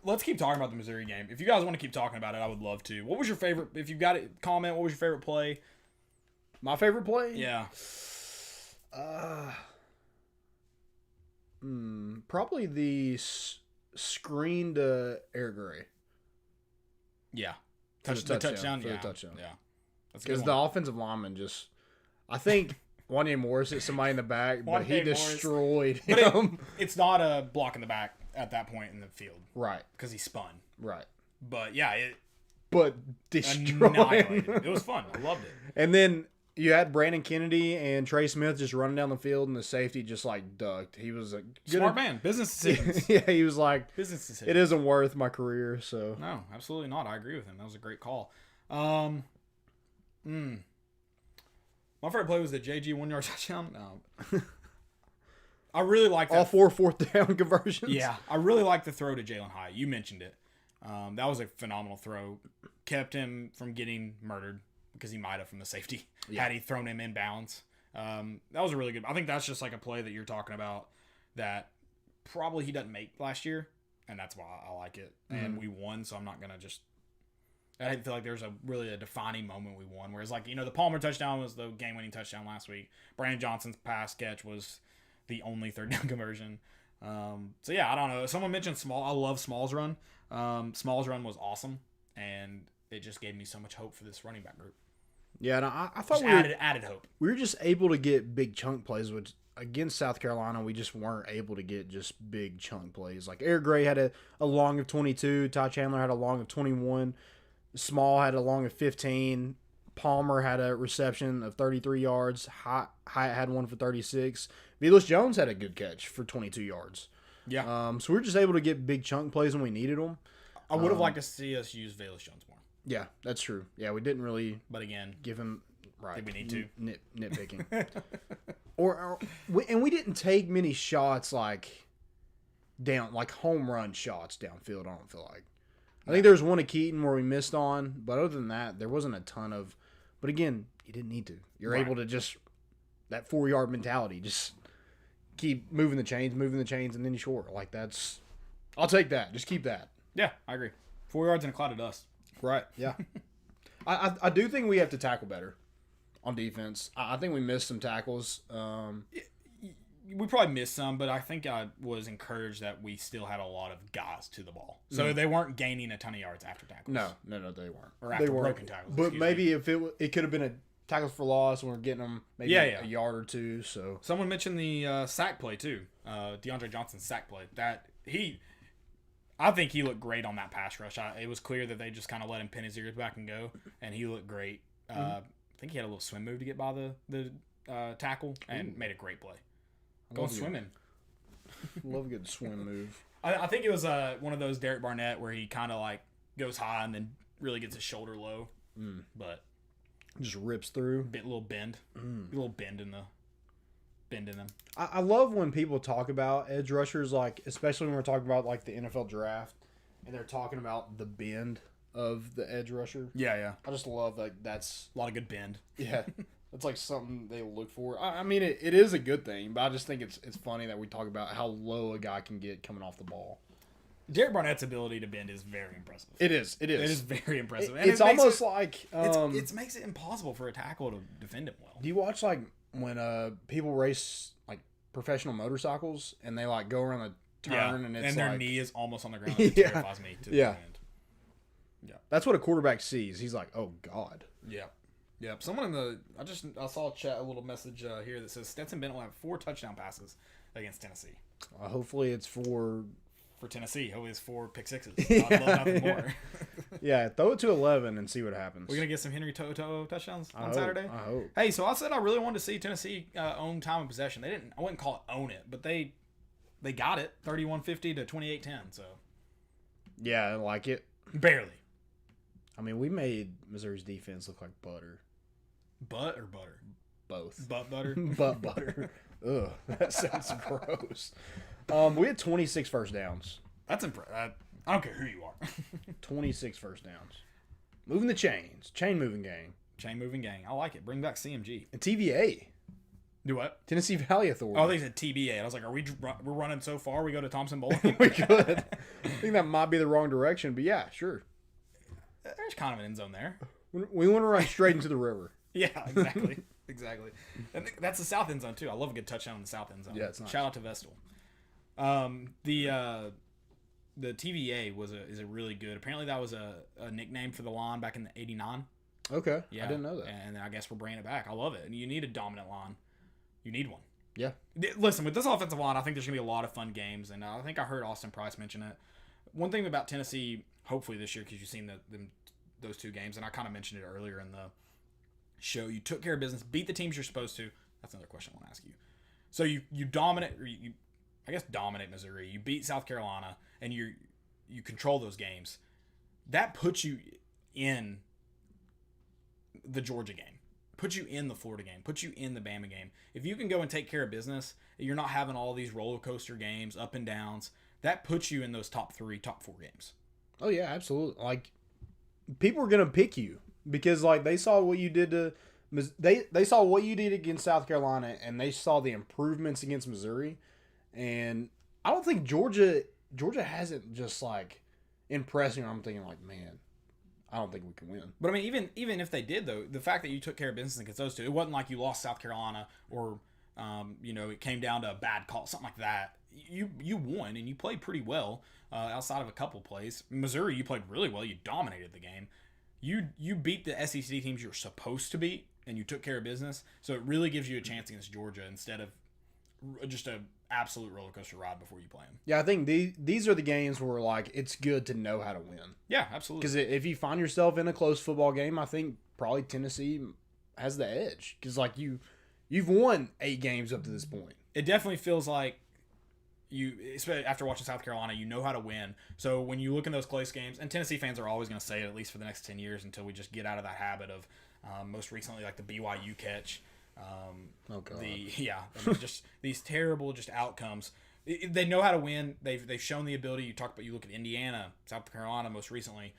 let's keep talking about the Missouri game. If you guys want to keep talking about it, I would love to. What was your favorite? If you got it, comment. What was your favorite play? My favorite play? Yeah. Probably the screen to Eric Gray. Yeah. For the touchdown. For the Yeah. touchdown. Yeah. That's a Because good the one. offensive lineman just, I think Wanya Morris hit somebody in the back, but he Wanya Morris. destroyed But him. it's not a block in the back at that point in the field Right, because he spun. right. But yeah, it But destroyed annihilated. him. It was fun. I loved it. And then you had Brandon Kennedy and Trey Smith just running down the field, and the safety just like ducked. He was a Smart man. Business decisions. Yeah, he was like, Business decisions. it isn't worth my career. So No, absolutely not. I agree with him. That was a great call. My favorite play was the JG 1-yard touchdown. No. I really like that. all 4 fourth down conversions. Yeah, I really like the throw to Jalen Hyatt. You mentioned it. That was a phenomenal throw. Kept him from getting murdered. because he might have from the safety Yeah. had he thrown him in bounds. That was a really good. I think that's just like a play that you're talking about that probably he doesn't make last year, and that's why I like it. And we won, so I'm not gonna just. I feel like there's a defining moment we won. Whereas like the Palmer touchdown was the game-winning touchdown last week. Brandon Johnson's pass catch was the only third down conversion. So yeah, I don't know. Someone mentioned Small. I love Small's run. Small's run was awesome, and it just gave me so much hope for this running back group. Yeah, and I thought Just we were, added hope. we were just able to get big chunk plays, which against South Carolina, we just weren't able to get just big chunk plays. Like Eric Gray had a long of 22, Ty Chandler had a long of 21, Small had a long of 15, Palmer had a reception of 33 yards, Hyatt had one for 36, Velus Jones had a good catch for 22 yards. Yeah. So we were just able to get big chunk plays when we needed them. I would have liked to see us use Velus Jones more. Yeah, that's true. Yeah, we didn't really But again, give him right. Did we need to? Nitpicking. We didn't take many shots like home run shots downfield. I don't feel like. I think there was one at Keaton where we missed on, but other than that, there wasn't a ton of. But again, you didn't need to. You're Right. able to just that 4-yard mentality. Just keep moving the chains, and then you score. Like that's. I'll take that. Just keep that. yeah, I agree. 4 yards in a cloud of dust. Right. Yeah. I do think we have to tackle better on defense. I think we missed some tackles. We probably missed some, but I think I was encouraged that we still had a lot of guys to the ball. So they weren't gaining a ton of yards after tackles. No, they weren't. Or after they weren't. broken tackles. But excuse maybe me. if it could have been a tackles for loss, and we're getting them maybe Yeah. a yard or two. So Someone mentioned the sack play too. DeAndre Johnson's sack play. I think he looked great on that pass rush. It was clear that they just kind of let him pin his ears back and go, and he looked great. I think he had a little swim move to get by the tackle and made a great play. Going love it. swimming. love a good swim move. I think it was one of those Derek Barnett where he kind of like goes high and then really gets his shoulder low, but Just rips through. little bend, a little bend in them. I love when people talk about edge rushers, like especially when we're talking about like the NFL draft, and they're talking about the bend of the edge rusher. Yeah, I just love that. That's a lot of good bend. yeah. That's like something they look for. I mean, it is a good thing, but I just think it's funny that we talk about how low a guy can get coming off the ball. Derek Barnett's ability to bend is very impressive. It is. It is very impressive. And It's it makes almost it, like it makes it impossible for a tackle to defend him well. do you watch like when people race like professional motorcycles and they like go around the turn and it's their like, knee is almost on the ground. It Yeah. terrifies me to Yeah. the end. that's what a quarterback sees. He's like, oh god. Yeah. Yep. Someone I saw a little message here that says Stetson Bennett will have 4 touchdown passes against Tennessee. Hopefully it's for Tennessee, hopefully it's 4 pick sixes. I'd love nothing more. yeah. Throw it to 11 and see what happens. We're gonna get some Henry To'o touchdowns I on hope, Saturday. I hope. Hey, so I said I really wanted to see Tennessee own time and possession. They didn't. I wouldn't call it own it, but they got it 31-50 to 28-10. So Yeah, I like it. barely. I mean, we made Missouri's defense look like butter. Butt or butter? Both. Butt butter. Butt butter. Ugh, that sounds gross. We had 26 first downs. That's impressive. I don't care who you are. 26 first downs. Moving the chains. Chain moving gang. Chain moving gang. I like it. Bring back CMG. And TVA. Do what? Tennessee Valley Authority. Oh, they said TBA. I was like, we're running so far? We go to Thompson Bowl? we could. I think that might be the wrong direction, but yeah, sure. There's kind of an end zone there. We want to run straight into the river. Yeah, exactly. Exactly. And that's the south end zone, too. I love a good touchdown in the south end zone. Yeah, it's nice. Shout out to Vestal. The TVA is a really good. Apparently, that was a nickname for the line back in the '89. Okay. Yeah, I didn't know that. And I guess we're bringing it back. I love it. And you need a dominant line. You need one. Yeah. Listen, with this offensive line, I think there's going to be a lot of fun games. And I think I heard Austin Price mention it. One thing about Tennessee, hopefully this year, because you've seen those 2 games, and I kind of mentioned it earlier in the show, you took care of business, beat the teams you're supposed to. That's another question I want to ask you. So you dominate, or you dominate Missouri. You beat South Carolina, and you control those games. That puts you in the Georgia game, puts you in the Florida game, puts you in the Bama game. If you can go and take care of business, you're not having all these roller coaster games, up and downs. That puts you in those top 3, top 4 games. Oh, yeah, absolutely. Like, people are going to pick you. because like they saw what you did to they saw what you did against South Carolina, and they saw the improvements against Missouri, and I don't think Georgia hasn't just like impressed me. I'm thinking like, man, I don't think we can win. But I mean, even if they did though, the fact that you took care of business against those two, it wasn't like you lost South Carolina or it came down to a bad call, something like that. You won and you played pretty well outside of a couple plays. Missouri, you played really well. You dominated the game. You beat the SEC teams you're supposed to beat, and you took care of business. So it really gives you a chance against Georgia instead of just a absolute roller coaster ride before you play them. Yeah, I think these are the games where like it's good to know how to win. Yeah, absolutely. Because if you find yourself in a close football game, I think probably Tennessee has the edge. Because like you've won 8 games up to this point. It definitely feels like you, especially after watching South Carolina, you know how to win. So when you look in those close games, and Tennessee fans are always going to say it, at least for the next 10 years, until we just get out of that habit of most recently like the BYU catch. Oh God. Just these terrible just outcomes. They know how to win. They've shown the ability. You look at Indiana, South Carolina most recently.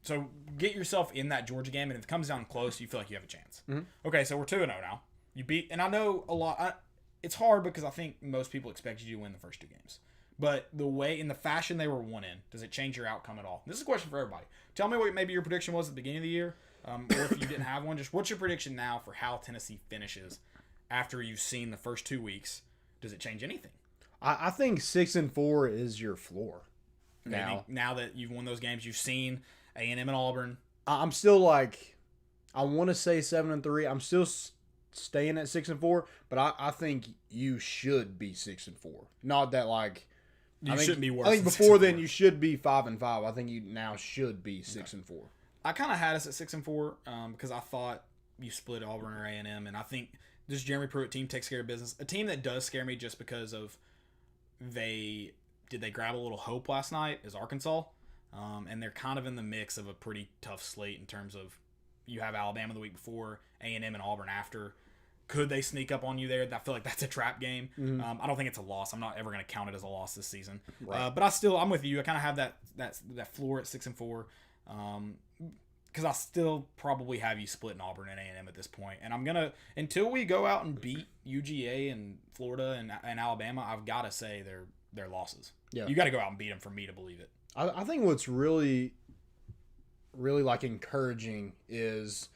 So get yourself in that Georgia game, and if it comes down close, you feel like you have a chance. Mm-hmm. Okay, so we're 2-0 now. You beat, and I know a lot. It's hard because I think most people expect you to win the first 2 games. But in the fashion they were won in, does it change your outcome at all? This is a question for everybody. Tell me what maybe your prediction was at the beginning of the year, or if you didn't have one. Just what's your prediction now for how Tennessee finishes after you've seen the first 2 weeks? Does it change anything? I think 6-4 is your floor. Now that you've won those games, you've seen A&M and Auburn. I'm still like, I want to say 7-3. I'm still staying at 6-4, but I think you should be 6-4. Not that like You shouldn't be worse. I think than before 6-4. then you should be 5-5. I think you now should be 6-4. I kind of had us at 6-4 because I thought you split Auburn or A&M, and I think this Jeremy Pruitt team takes care of business. A team that does scare me just because of they grab a little hope last night is Arkansas, and they're kind of in the mix of a pretty tough slate in terms of you have Alabama the week before, A&M and Auburn after. Could they sneak up on you there? I feel like that's a trap game. Mm-hmm. I don't think it's a loss. I'm not ever going to count it as a loss this season. Right. But I'm with you. I kind of have that floor at 6-4. Because I still probably have you splitting Auburn and A&M at this point. And I'm going to, until we go out and beat UGA and Florida and Alabama, I've got to say they're losses. Yeah. You got to go out and beat them for me to believe it. I think what's really, really like encouraging is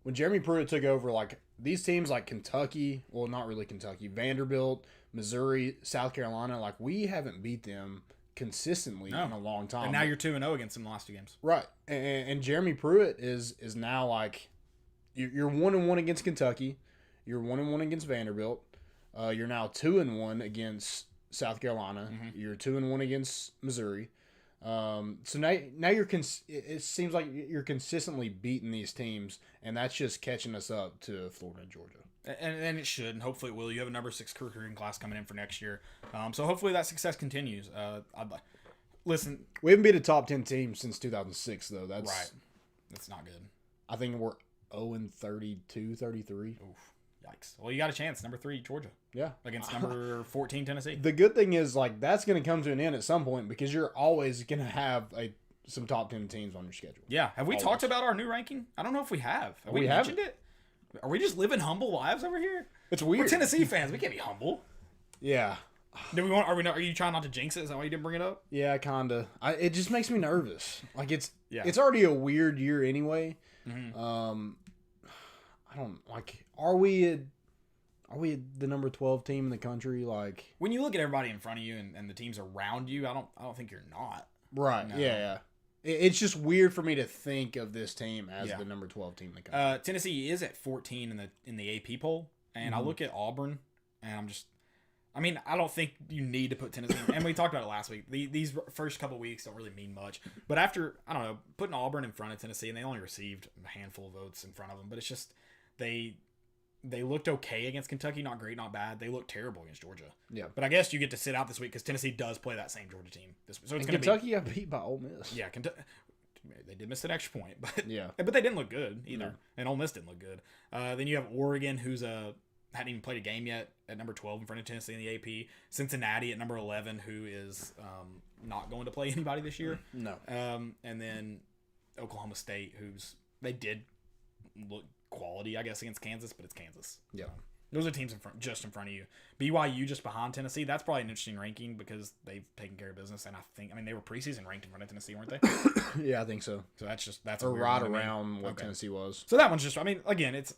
when Jeremy Pruitt took over, like these teams like Kentucky, well, not really Kentucky, Vanderbilt, Missouri, South Carolina, like we haven't beat them consistently in a long time. And now you're 2-0 against them in the last 2 games. Right. And Jeremy Pruitt is now like you're 1-1 against Kentucky, you're 1-1 against Vanderbilt, you're now 2-1 against South Carolina, you're 2-1 against Missouri. So now it seems like you're consistently beating these teams, and that's just catching us up to Florida and Georgia. And it should, and hopefully it will. You have a number 6 recruiting class coming in for next year. So hopefully that success continues. Listen. We haven't beat a top 10 team since 2006, though. That's right. That's not good. I think we're 0-32, 33. Oof. Yikes. Well, you got a chance. Number 3, Georgia. Yeah. Against number 14, Tennessee. The good thing is, like, that's going to come to an end at some point because you're always going to have some top 10 teams on your schedule. Yeah. Have we talked about our new ranking? I don't know if we have. Have we mentioned it? Are we just living humble lives over here? It's weird. We're Tennessee fans. We can't be humble. Yeah. Are you trying not to jinx it? Is that why you didn't bring it up? Yeah, kinda. It just makes me nervous. Like it's Yeah. it's already a weird year anyway. Mm-hmm. I don't like. Are we the number 12 team in the country? Like When you look at everybody in front of you and the teams around you, I don't think you're not. right? No. Yeah. It's just weird for me to think of this team as the number 12 team in the country. Tennessee is at 14 in the AP poll, and I look at Auburn, and I don't think you need to put Tennessee. And we talked about it last week. These first couple weeks don't really mean much, but after putting Auburn in front of Tennessee, and they only received a handful of votes in front of them, but it's just they looked okay against Kentucky, not great, not bad. They looked terrible against Georgia. Yeah. But I guess you get to sit out this week because Tennessee does play that same Georgia team. So it's going to be Kentucky got beat by Ole Miss. yeah. They did miss an extra point, but Yeah. but they didn't look good either, No. and Ole Miss didn't look good. Then you have Oregon, who's hadn't even played a game yet at number 12 in front of Tennessee in the AP. Cincinnati at number 11, who is not going to play anybody this year. No. And then Oklahoma State, who's they did look quality, I guess, against Kansas, but it's Kansas. Yeah. Those are teams just in front of you. BYU just behind Tennessee. That's probably an interesting ranking because they've taken care of business. And I mean, they were preseason ranked in front of Tennessee, weren't they? Yeah, I think so. So that's Or a weird right one to me. around what Okay. Tennessee was. So that one's just, I mean, again, it's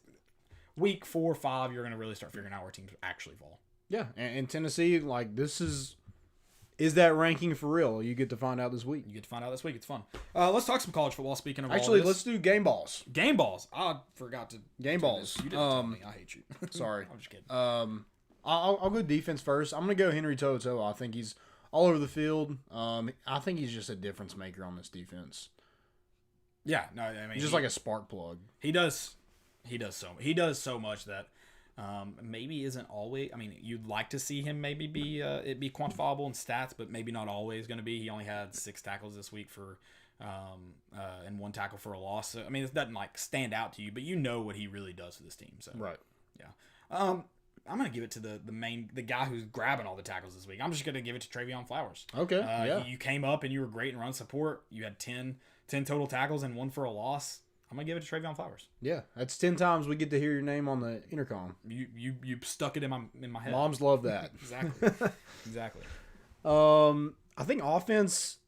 week 4 or 5. You're going to really start figuring out where teams actually fall. Yeah, and Tennessee, like, this is that ranking for real? You get to find out this week. You get to find out this week. It's fun. Let's talk some college football. Speaking of Actually, all let's this. do game balls. Game balls. I forgot to Game do balls. this. You didn't tell me. I hate you. Sorry. I'm just kidding. I'll go defense first. I'm gonna go Henry To'oTo'o. I think he's all over the field. I think he's just a difference maker on this defense. Yeah, no, I mean, He's just like a spark plug. he does so much that maybe isn't always. I mean, you'd like to see him maybe be it be quantifiable in stats, but maybe not always going to be. He only had 6 tackles this week for and 1 tackle for a loss. So, I mean, it doesn't like stand out to you, but you know what he really does for this team. So Right. yeah. I'm gonna give it to the guy who's grabbing all the tackles this week. I'm just gonna give it to Travion Flowers. Okay. Yeah. You came up and you were great in run support. You had 10 total tackles and 1 for a loss. I'm gonna give it to Travion Flowers. Yeah. That's 10 times we get to hear your name on the intercom. You stuck it in my head. Moms love that. Exactly. Exactly. I think offense.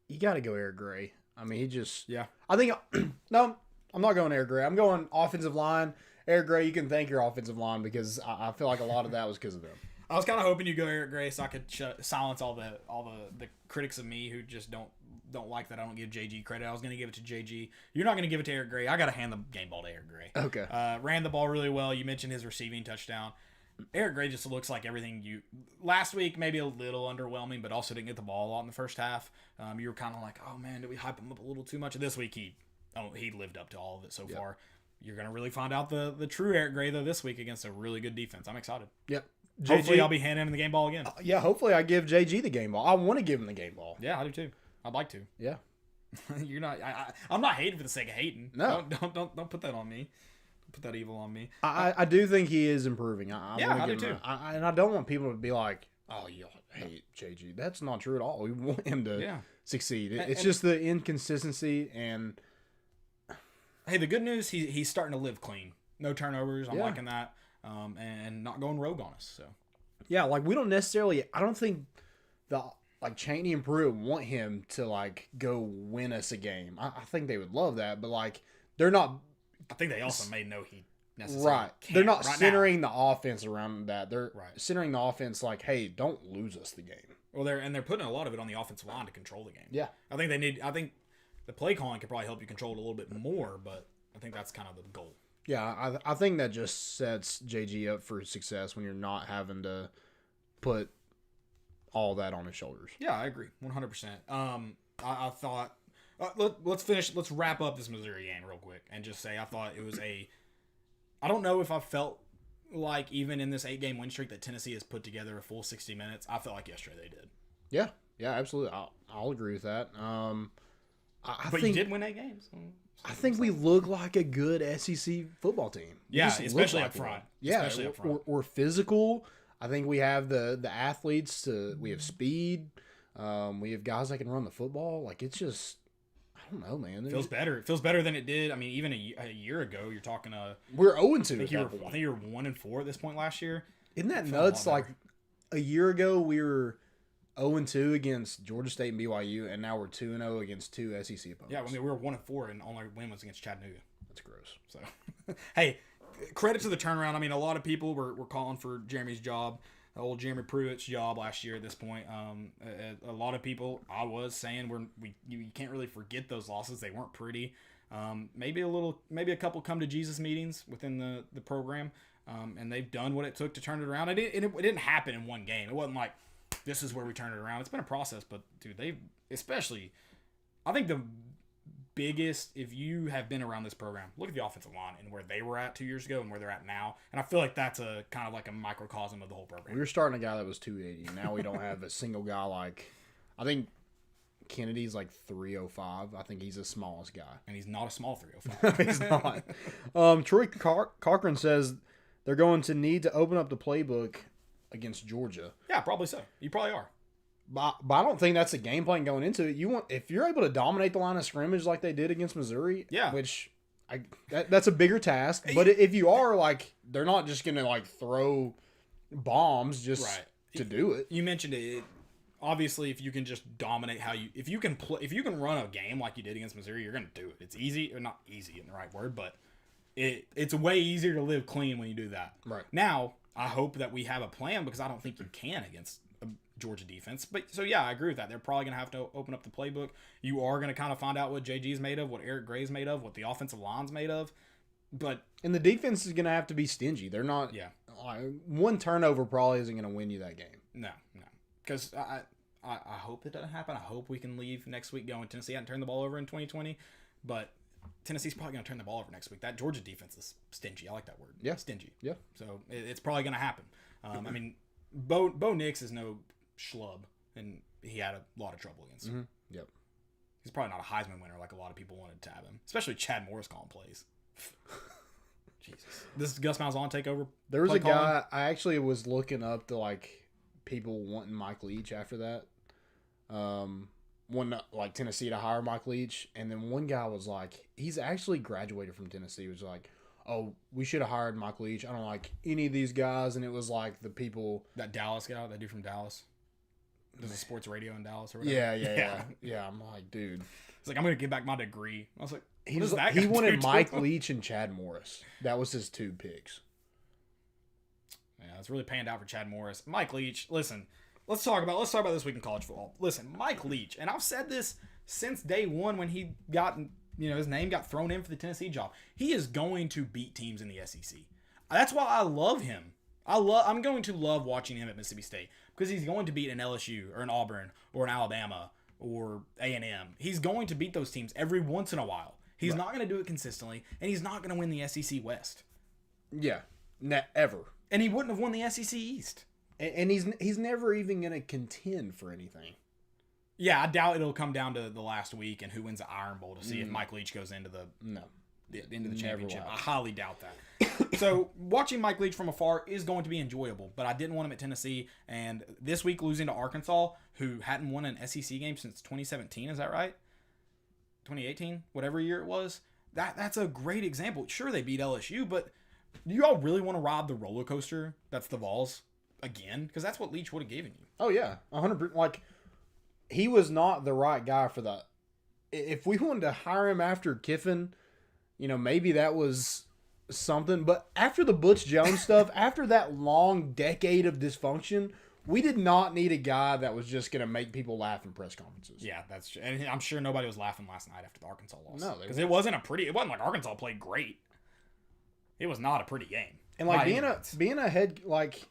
You got to go Eric Gray. I mean, he just. Yeah. I think no. I'm not going Eric Gray. I'm going offensive line. Eric Gray, you can thank your offensive line because I feel like a lot of that was because of them. I was kind of hoping you go Eric Gray so I could silence all the critics of me who just don't like that I don't give JG credit. I was going to give it to JG. You're not going to give it to Eric Gray. I got to hand the game ball to Eric Gray. Okay. Ran the ball really well. You mentioned his receiving touchdown. Eric Gray just looks like everything you last week, maybe a little underwhelming, but also didn't get the ball a lot in the first half. You were kind of like, oh man, did we hype him up a little too much? This week he lived up to all of it so far. You're going to really find out the true Eric Gray, though, this week against a really good defense. I'm excited. Yep. Hopefully, I'll be handing him the game ball again. Yeah, hopefully I give JG the game ball. I want to give him the game ball. Yeah, I do too. I'd like to. Yeah. You're not. I'm not hating for the sake of hating. No. Don't put that on me. Don't put that evil on me. I do think he is improving. Yeah, I do too. And I don't want people to be like, oh, you hate JG. That's not true at all. We want him to succeed. It's just the inconsistency and. Hey, the good news, he's starting to live clean. No turnovers. I'm Yeah. liking that. And not going rogue on us. So Yeah, like we don't necessarily. I don't think Chaney and Pruitt want him to like go win us a game. I think they would love that, but like they're not I think they also may know he necessarily right. can't They're not right centering the offense around that. They're Right. centering the offense like, hey, don't lose us the game. Well, they're putting a lot of it on the offensive line to control the game. Yeah. I think the play calling could probably help you control it a little bit more, but I think that's kind of the goal. Yeah, I think that just sets JG up for success when you're not having to put all that on his shoulders. Yeah, I agree, 100%. I thought let's wrap up this Missouri game real quick and just say I thought it was I don't know if I felt like even in this 8-game win streak that Tennessee has put together a full 60 minutes. I felt like yesterday they did. Yeah, absolutely. I'll agree with that. I But think you did win 8 games. I think we look like a good SEC football team. We Yeah, just look especially like up front. one. Yeah, Especially up front. We're physical. I think we have the athletes we have speed. We have guys that can run the football. Like it's just, I don't know, man. Feels better. It feels better than it did. I mean, even a year ago, you're talking We're 0-2 I at think that point. you were 1-4 at this point last year. Isn't that felt a nuts? lot Like a year ago, we were 0-2 against Georgia State and BYU, and now we're 2-0 against 2 SEC opponents. Yeah, I mean, we were 1-4, and only win was against Chattanooga. That's gross. So, hey, credit to the turnaround. I mean, a lot of people were calling for Jeremy's job, old Jeremy Pruitt's job last year at this point. A lot of people, I was saying, you can't really forget those losses. They weren't pretty. Maybe a couple come to Jesus meetings within the program, and they've done what it took to turn it around. It didn't happen in one game. It wasn't like this is where we turn it around. It's been a process, but dude, I think the biggest, if you have been around this program, look at the offensive line and where they were at 2 years ago and where they're at now. And I feel like that's a kind of like a microcosm of the whole program. We were starting a guy that was 280. Now we don't have a single guy like, I think Kennedy's like 305. I think he's the smallest guy. And he's not a small 305. He's not. Troy Cochran says they're going to need to open up the playbook against Georgia. Yeah, probably so. You probably are. But I don't think that's the game plan going into it. If you're able to dominate the line of scrimmage like they did against Missouri, Yeah. which that's a bigger task. But if you are like, they're not just gonna like throw bombs just Right. to do it. You mentioned it. Obviously, if you can just dominate if you can run a game like you did against Missouri, you're gonna do it. It's easy, or not easy in the right word, but it's way easier to live clean when you do that. Right. Now, I hope that we have a plan because I don't think you can against a Georgia defense. But so yeah, I agree with that. They're probably gonna have to open up the playbook. You are gonna kind of find out what JG's made of, what Eric Gray's made of, what the offensive line's made of. But And the defense is gonna have to be stingy. They're not. yeah, One turnover probably isn't gonna win you that game. no, because I hope it doesn't happen. I hope we can leave next week going Tennessee hadn't turned the ball over in 2020, but Tennessee's probably going to turn the ball over next week. That Georgia defense is stingy. I like that word. Yeah. Stingy. Yeah. So it's probably going to happen. I mean, Bo Nix is no schlub, and he had a lot of trouble against him. Yep. He's probably not a Heisman winner like a lot of people wanted to have him, especially Chad Morris calling plays. Jesus. This is Gus Malzahn takeover. There was play a guy calling? I actually was looking up to like people wanting Mike Leach after that. One like Tennessee to hire Mike Leach, and then one guy was like, he's actually graduated from Tennessee. He was like, oh, we should have hired Mike Leach. I don't like any of these guys, and it was like the people. That Dallas guy, that dude from Dallas. There's a sports radio in Dallas or whatever. Yeah. I'm like, dude, He's like, I'm going to get back my degree. I was like, he what was does that he got to wanted do Mike with it? Leach and Chad Morris. That was his two picks. Yeah, it's really panned out for Chad Morris. Mike Leach, listen, let's talk about this week in college football. Listen, Mike Leach, and I've said this since day one when he got, his name got thrown in for the Tennessee job. He is going to beat teams in the SEC. That's why I love him. I'm going to love watching him at Mississippi State because he's going to beat an LSU or an Auburn or an Alabama or A&M. He's going to beat those teams every once in a while. He's not going to do it consistently, and he's not going to win the SEC West. Yeah, ever. And he wouldn't have won the SEC East. And he's never even going to contend for anything. Yeah, I doubt it'll come down to the last week and who wins the Iron Bowl to see if Mike Leach goes into the Never championship. will. I highly doubt that. So watching Mike Leach from afar is going to be enjoyable, but I didn't want him at Tennessee. And this week losing to Arkansas, who hadn't won an SEC game since 2017, is that right? 2018, whatever year it was. That's a great example. Sure, they beat LSU, but do you all really want to ride the roller coaster that's the Vols again? Because that's what Leach would have given you. Oh yeah, 100%. Like, he was not the right guy for that. If we wanted to hire him after Kiffin, maybe that was something. But after the Butch Jones stuff, after that long decade of dysfunction, we did not need a guy that was just going to make people laugh in press conferences. Yeah, that's true. And I'm sure nobody was laughing last night after the Arkansas loss. No, because it wasn't like Arkansas played great. It was not a pretty game. And like By any means. being a head, like,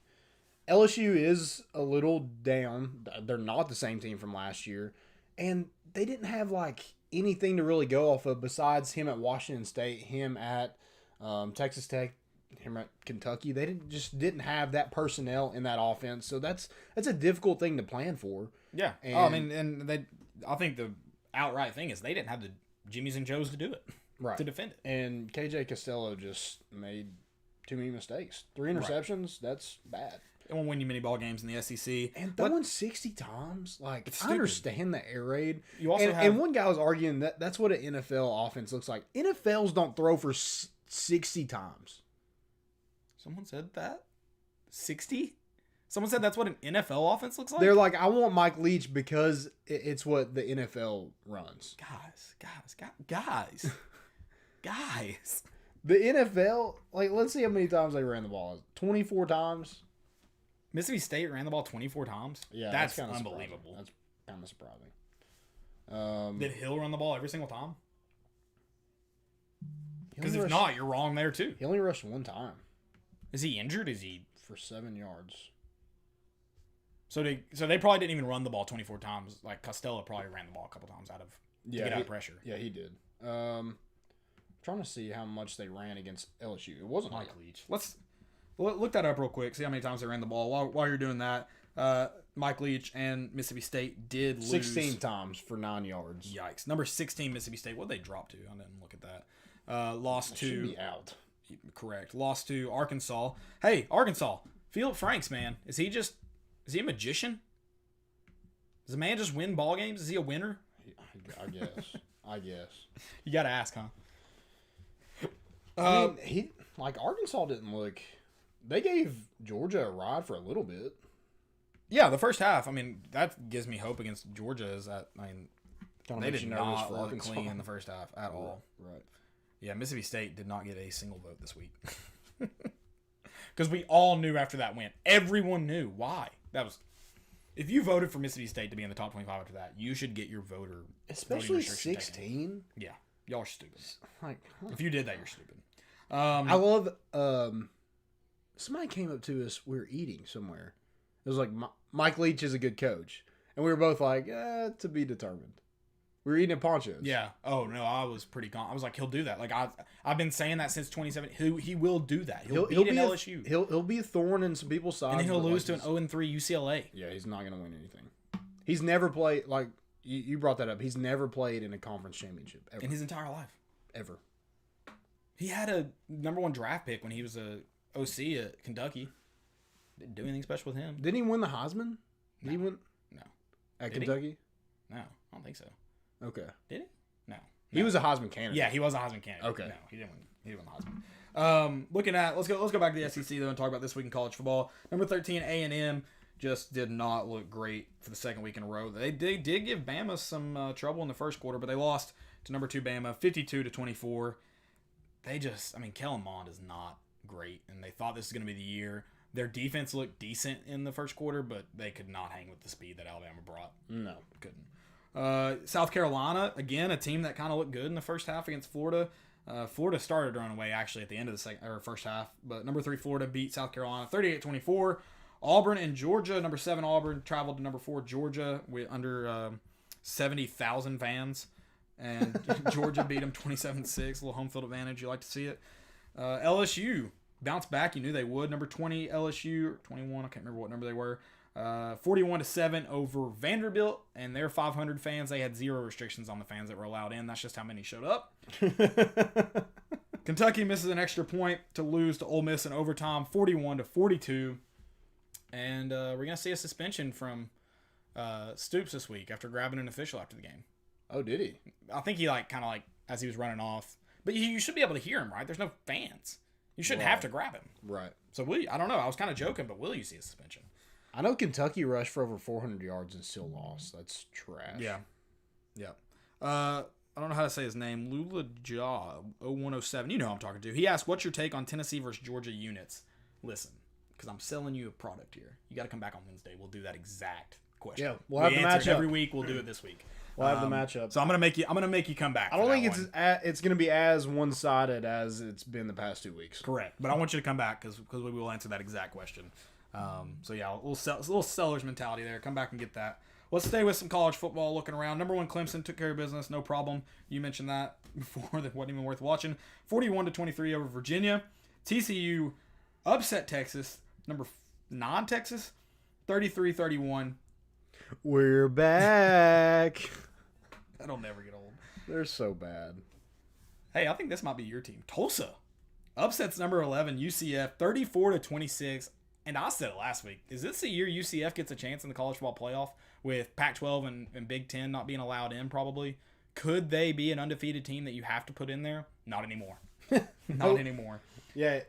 LSU is a little down. They're not the same team from last year, and they didn't have like anything to really go off of besides him at Washington State, him at Texas Tech, him at Kentucky. They didn't have that personnel in that offense, so that's a difficult thing to plan for. Yeah. And- I think the outright thing is they didn't have the Jimmies and Joes to do it. Right. To defend it. And KJ Costello just made too many mistakes. 3 interceptions. That's bad. It won't win you many ball games in the SEC. And throwing 60 times, like, It's I stupid. understand the air raid. You also have- and one guy was arguing that that's what an NFL offense looks like. NFLs don't throw for 60 times. Someone said that? 60? Someone said that's what an NFL offense looks like? They're like, I want Mike Leach because it's what the NFL runs. Guys. The NFL, like, let's see how many times they ran the ball. 24 times. Mississippi State ran the ball 24 times? Yeah, That's kinda unbelievable. surprising. That's kind of surprising. Did Hill run the ball every single time? He Because only if rushed- not, you're wrong there too. he only rushed one time Is he injured? Is he... for 7 yards. So they probably didn't even run the ball 24 times. Like, Costello probably ran the ball a couple times to get out of pressure. Yeah, he did. Trying to see how much they ran against LSU. It wasn't Mike like Leach. Let's look that up real quick. See how many times they ran the ball. While you're doing that, Mike Leach and Mississippi State did lose 16 times for 9 yards. Yikes! Number 16 Mississippi State. What did they drop to? I didn't look at that. Lost Should to be out. correct. Lost to Arkansas. Hey, Arkansas. Philip Franks, man. Is he a magician? Does a man just win ball games? Is he a winner? I guess. You got to ask, huh? I mean, Arkansas didn't look. They gave Georgia a ride for a little bit. Yeah, the first half. I mean, that gives me hope against Georgia. Is that Kinda they makes did you nervous not for look Arkansas. clean in the first half at all. Right. Yeah, Mississippi State did not get a single vote this week. Because we all knew after that win. Everyone knew. Why? If you voted for Mississippi State to be in the top 25 after that, you should get your voting Especially restriction taken. 16. Yeah. Y'all are stupid. Like, If you did that, you're stupid. I love. Somebody came up to us. We were eating somewhere. It was like Mike Leach is a good coach, and we were both like, to be determined. We were eating at Poncho's. Yeah. Oh, no, I was pretty I was like, he'll do that. Like, I've been saying that since 2017. He will do that. He'll beat an LSU. He'll be a thorn in some people's sides. And then he'll but, lose like, to an 0-3 UCLA. Yeah, he's not going to win anything. He's never played, like, you brought that up. He's never played in a conference championship, ever. In his entire life. Ever. He had a #1 draft pick when he was a OC at Kentucky. Didn't do anything special with him. Didn't he win the Heisman? Did he win? No. At Did he? Kentucky? No, I don't think so. Okay. Did he? No. He was a Heisman candidate. Yeah, he was a Heisman candidate. Okay. No, he didn't win. He didn't win the Heisman. Let's go back to the SEC though and talk about this week in college football. Number 13 A&M just did not look great for the second week in a row. They did give Bama some trouble in the first quarter, but they lost to number 2 Bama 52-24. Kellen Mond is not great, and they thought this was going to be the year. Their defense looked decent in the first quarter, but they could not hang with the speed that Alabama brought. No. Couldn't. South Carolina, again, a team that kind of looked good in the first half against Florida. Florida started running away actually at the end of the first half, but number 3 Florida beat South Carolina 38-24. Auburn and Georgia, number 7 Auburn traveled to number 4 Georgia with under 70,000 fans, and Georgia beat them 27-6. A little home field advantage, you like to see it. LSU bounced back, you knew they would. Number 20 LSU, or 21, I can't remember what number they were. 41-7 over Vanderbilt and their 500 fans. They had 0 restrictions on the fans that were allowed in. That's just how many showed up. Kentucky misses an extra point to lose to Ole Miss in overtime, 41-42. And we're going to see a suspension from Stoops this week after grabbing an official after the game. Oh, did he? I think he as he was running off. But you should be able to hear him, right? There's no fans. You shouldn't have to grab him. Right. So I don't know. I was kind of joking, but will you see a suspension? I know Kentucky rushed for over 400 yards and still lost. That's trash. Yeah. I don't know how to say his name. Lula Jaw 0107. You know who I'm talking to. He asked, "What's your take on Tennessee versus Georgia units?" Listen, because I'm selling you a product here. You got to come back on Wednesday. We'll do that exact question. Yeah, we'll have the answer it matchup every week. We'll do it this week. We'll have the matchup. So I'm gonna make you come back. I don't think it's going to be as one-sided as it's been the past 2 weeks. Correct, but I want you to come back because we will answer that exact question. So yeah, a little seller's mentality there. Come back and get that. Let's stay with some college football. Looking around, number 1 Clemson took care of business, no problem. You mentioned that before. That wasn't even worth watching. 41-23 over Virginia. TCU upset Texas. Number 9 Texas, 33-31. We're back. That'll never get old. They're so bad. Hey, I think this might be your team. Tulsa upsets number 11 UCF 34-26. And I said it last week. Is this the year UCF gets a chance in the college football playoff with Pac-12 and Big Ten not being allowed in probably? Could they be an undefeated team that you have to put in there? Not anymore. Not anymore. Yeah,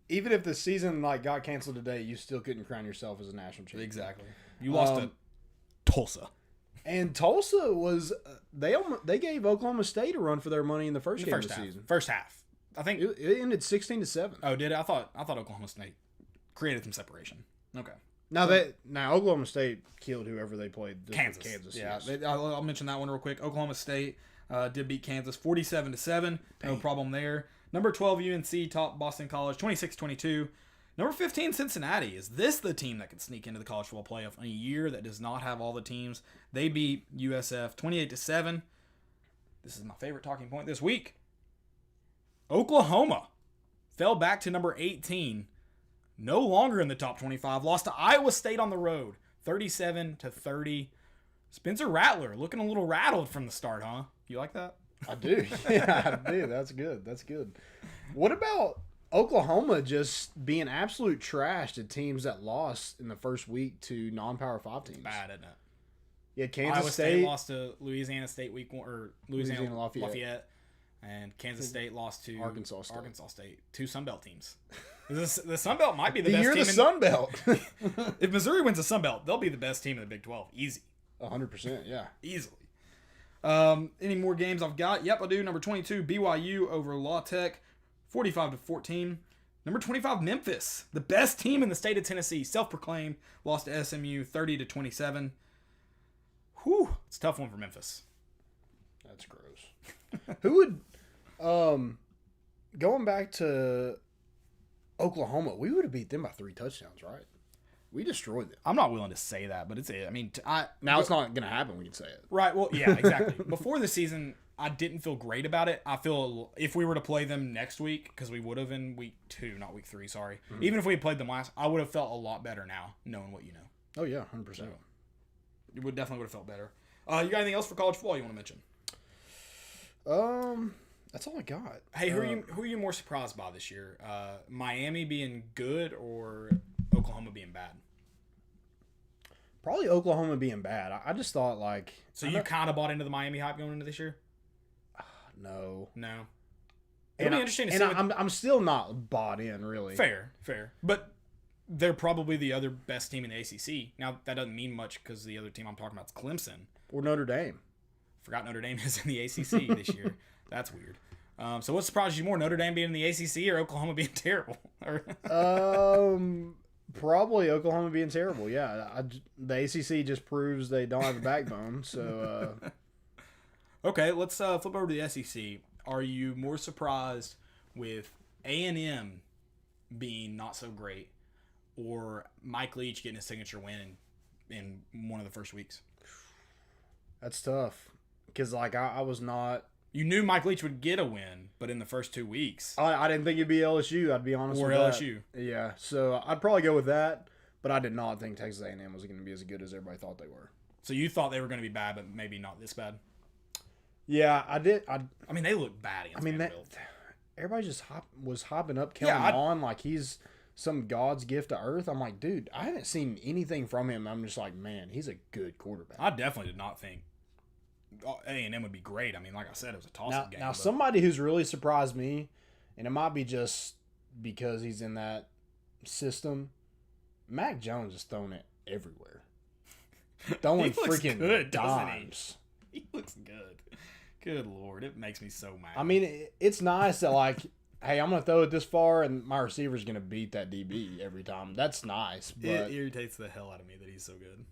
even if the season got canceled today, you still couldn't crown yourself as a national champion. Exactly. You lost to Tulsa. And Tulsa was they gave Oklahoma State a run for their money in the first game of the season. First half. I think It ended 16-7. Oh, did it? I thought Oklahoma State created some separation. Okay. Now Oklahoma State killed whoever they played. Kansas. Yeah, yes. I'll mention that one real quick. Oklahoma State did beat Kansas 47-7. No problem there. Number 12 UNC topped Boston College 26-22. Number 15 Cincinnati. Is this the team that could sneak into the college football playoff in a year that does not have all the teams? They beat USF 28-7. This is my favorite talking point this week. Oklahoma fell back to number 18. No longer in the top 25. Lost to Iowa State on the road, 37-30. Spencer Rattler looking a little rattled from the start, huh? You like that? I do. Yeah, I do. That's good. That's good. What about Oklahoma just being absolute trash to teams that lost in the first week to non-Power 5 teams? Bad, isn't it? Yeah, Kansas Iowa State State. lost to Louisiana State week 1, or Louisiana Louisiana Lafayette. and Kansas State lost to Arkansas State. Arkansas State, 2 Sun Belt teams. The Sun Belt might be the The best year team. of the Sun Belt. If Missouri wins the Sun Belt, they'll be the best team in the Big 12. Easy. 100%, yeah. Easily. Any more games I've got? Yep, I do. Number 22, BYU over La Tech, 45-14. Number 25, Memphis, the best team in the state of Tennessee, self-proclaimed, lost to SMU, 30-27. Whew, it's a tough one for Memphis. That's gross. Who would, going back to Oklahoma, we would have beat them by 3 touchdowns, right? We destroyed them. I'm not willing to say that, but it's. I mean, Now it's not going to happen. We can say it. right. Well, yeah, exactly. Before the season, I didn't feel great about it. I feel if we were to play them next week, because we would have in week 2, not week 3. Sorry. Even if we had played them last, I would have felt a lot better now, knowing what you know. Oh, yeah, 100%. It would definitely would have felt better. You got anything else for college football you want to mention? That's all I got. Hey, who are you more surprised by this year? Miami being good or Oklahoma being bad? Probably Oklahoma being bad. I just thought, like... So you kind of bought into the Miami hype going into this year? No. No. It'll be interesting to see. I'm still not bought in, really. Fair. But they're probably the other best team in the ACC. Now, that doesn't mean much because the other team I'm talking about is Clemson. Or Notre Dame. Forgot Notre Dame is in the ACC this year. That's weird. So what surprised you more, Notre Dame being in the ACC or Oklahoma being terrible? Probably Oklahoma being terrible, yeah. The ACC just proves they don't have a backbone, so... Okay, let's flip over to the SEC. Are you more surprised with A&M being not so great or Mike Leach getting a signature win in one of the first weeks? That's tough. Because, like, I was not... You knew Mike Leach would get a win, but in the first 2 weeks... I didn't think it'd be LSU, I'd be honest or with LSU. that. Yeah, so I'd probably go with that, but I did not think Texas A&M was going to be as good as everybody thought they were. So you thought they were going to be bad, but maybe not this bad? Yeah, I did. I mean, they look bad against Vanderbilt. Everybody just was hopping up Kellen Mond like he's some God's gift to earth. I'm like, dude, I haven't seen anything from him. I'm just like, man, he's a good quarterback. I definitely did not think A&M would be great. I mean, like I said, it was a toss-up game. Now, somebody who's really surprised me, and it might be just because he's in that system, Mac Jones is throwing it everywhere. Throwing freaking good, dimes. He looks good. Good Lord, it makes me so mad. I mean, it's nice that, like, hey, I'm going to throw it this far, and my receiver's going to beat that DB every time. That's nice. But, it irritates the hell out of me that he's so good.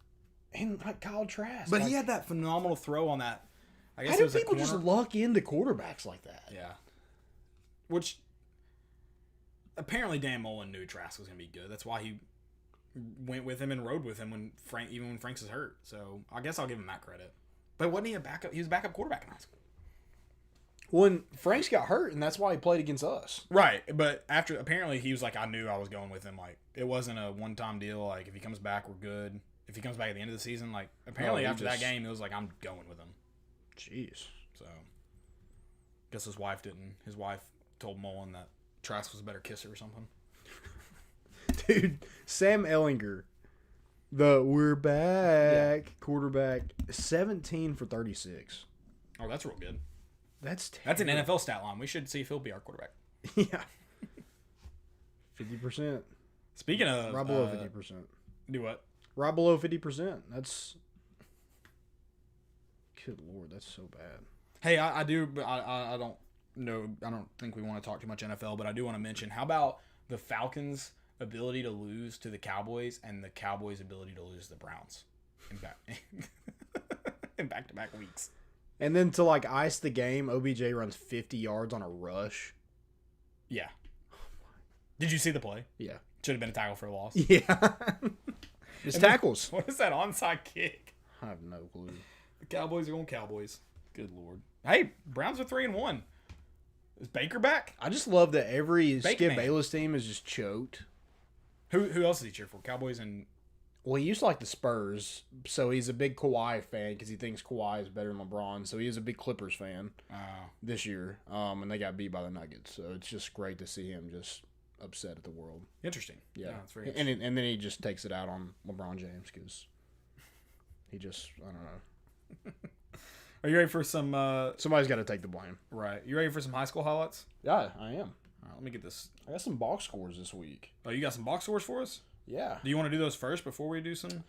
And, like, Kyle Trask. But like, he had that phenomenal throw on that. I guess how it do was people a corner. just luck into quarterbacks like that? Yeah. Which, apparently Dan Mullen knew Trask was going to be good. That's why he went with him and rode with him even when Franks was hurt. So, I guess I'll give him that credit. But wasn't he a backup? He was a backup quarterback in high school. When Franks got hurt, and that's why he played against us. Right, but after apparently he was like, I knew I was going with him. Like it wasn't a one-time deal. Like if he comes back, we're good. If he comes back at the end of the season, like apparently after that game, it was like I'm going with him. Jeez. So, guess his wife didn't. His wife told Mullen that Trask was a better kisser or something. Dude, Sam Ehlinger, the we're back quarterback, 17 for 36. Oh, that's real good. That's That's an NFL stat line. We should see if he'll be our quarterback. Yeah. 50%. Speaking of Right below 50%. Do what? Right below 50%. That's good Lord, that's so bad. Hey, I do, but I don't know. I don't think we want to talk too much NFL, but I do want to mention. How about the Falcons' ability to lose to the Cowboys and the Cowboys' ability to lose to the Browns in back-to-back weeks? And then to like ice the game, OBJ runs 50 yards on a rush. Yeah. Did you see the play? Yeah. Should have been a tackle for a loss. Yeah. Just tackles. What is that onside kick? I have no clue. The Cowboys are going Cowboys. Good Lord. Hey, Browns are 3-1. Is Baker back? I just love that every Bake Skip Man. Bayless team is just choked. Who else does he cheer for? Cowboys and... Well, he used to like the Spurs, so he's a big Kawhi fan because he thinks Kawhi is better than LeBron. So he is a big Clippers fan this year, and they got beat by the Nuggets. So it's just great to see him just upset at the world. Interesting. Yeah, That's very interesting. and then he just takes it out on LeBron James because He just, I don't know. Are you ready for some? Somebody's got to take the blame. Right. You ready for some high school highlights? Yeah, I am. All right, let me get this. I got some box scores this week. Oh, you got some box scores for us? Yeah. Do you want to do those first before we do some?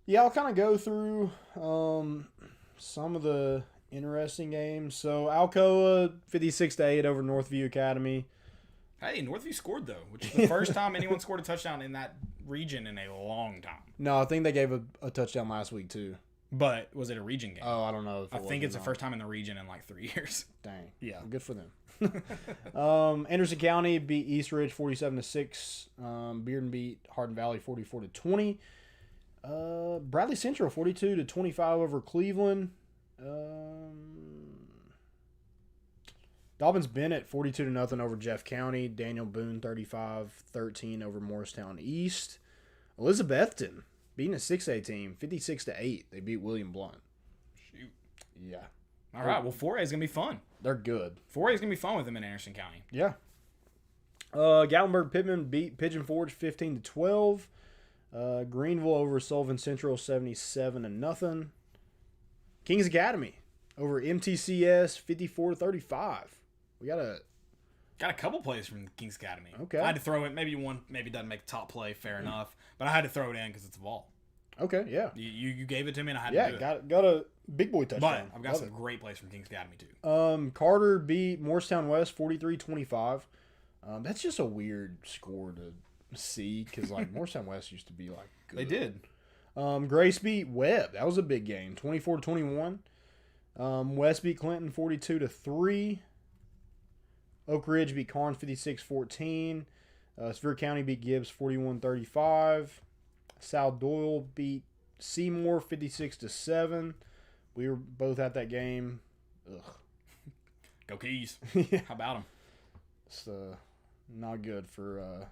Yeah, I'll kind of go through some of the interesting games. So Alcoa 56-8 over Northview Academy. Hey, Northview scored though, which is the first time anyone scored a touchdown in that region in a long time. No, I think they gave a touchdown last week too. But was it a region game? Oh, I don't know. If I it think was it's or the not. first time in the region in like 3 years. Dang. Yeah. Well, good for them. Anderson County beat East Ridge 47-6. Bearden beat Hardin Valley 44-20. Bradley Central 42-25 over Cleveland. Dobbins Bennett 42-0 over Jeff County. Daniel Boone 35-13 over Morristown East. Elizabethton beating a 6A team 56-8. They beat William Blunt. Shoot. Yeah, All right. Well, 4A is gonna be fun. they're good. 4A is gonna be fun with them in Anderson County. Yeah. Gatlinburg Pittman beat Pigeon Forge 15-12. Greenville over Sullivan Central 77-0. Kings Academy over MTCS 54-35. We got a Got a couple plays from Kings Academy. Okay. I had to throw it. Maybe one doesn't make the top play. Fair enough. But I had to throw it in because it's a ball. okay, yeah, You gave it to me and I had to yeah. do it. Got a big boy But touchdown. I've got Love some it. great plays from Kings Academy too. Carter beat Morristown West 43-25. That's just a weird score to see because like Morristown West used to be like good. They did. Grace beat Webb. That was a big game. 24-21. West beat Clinton 42-3. Oak Ridge beat Karns 56-14. Sevier County beat Gibbs 41-35. South Doyle beat Seymour 56-7. We were both at that game. Ugh. Go Keys. Yeah. How about them? It's not good for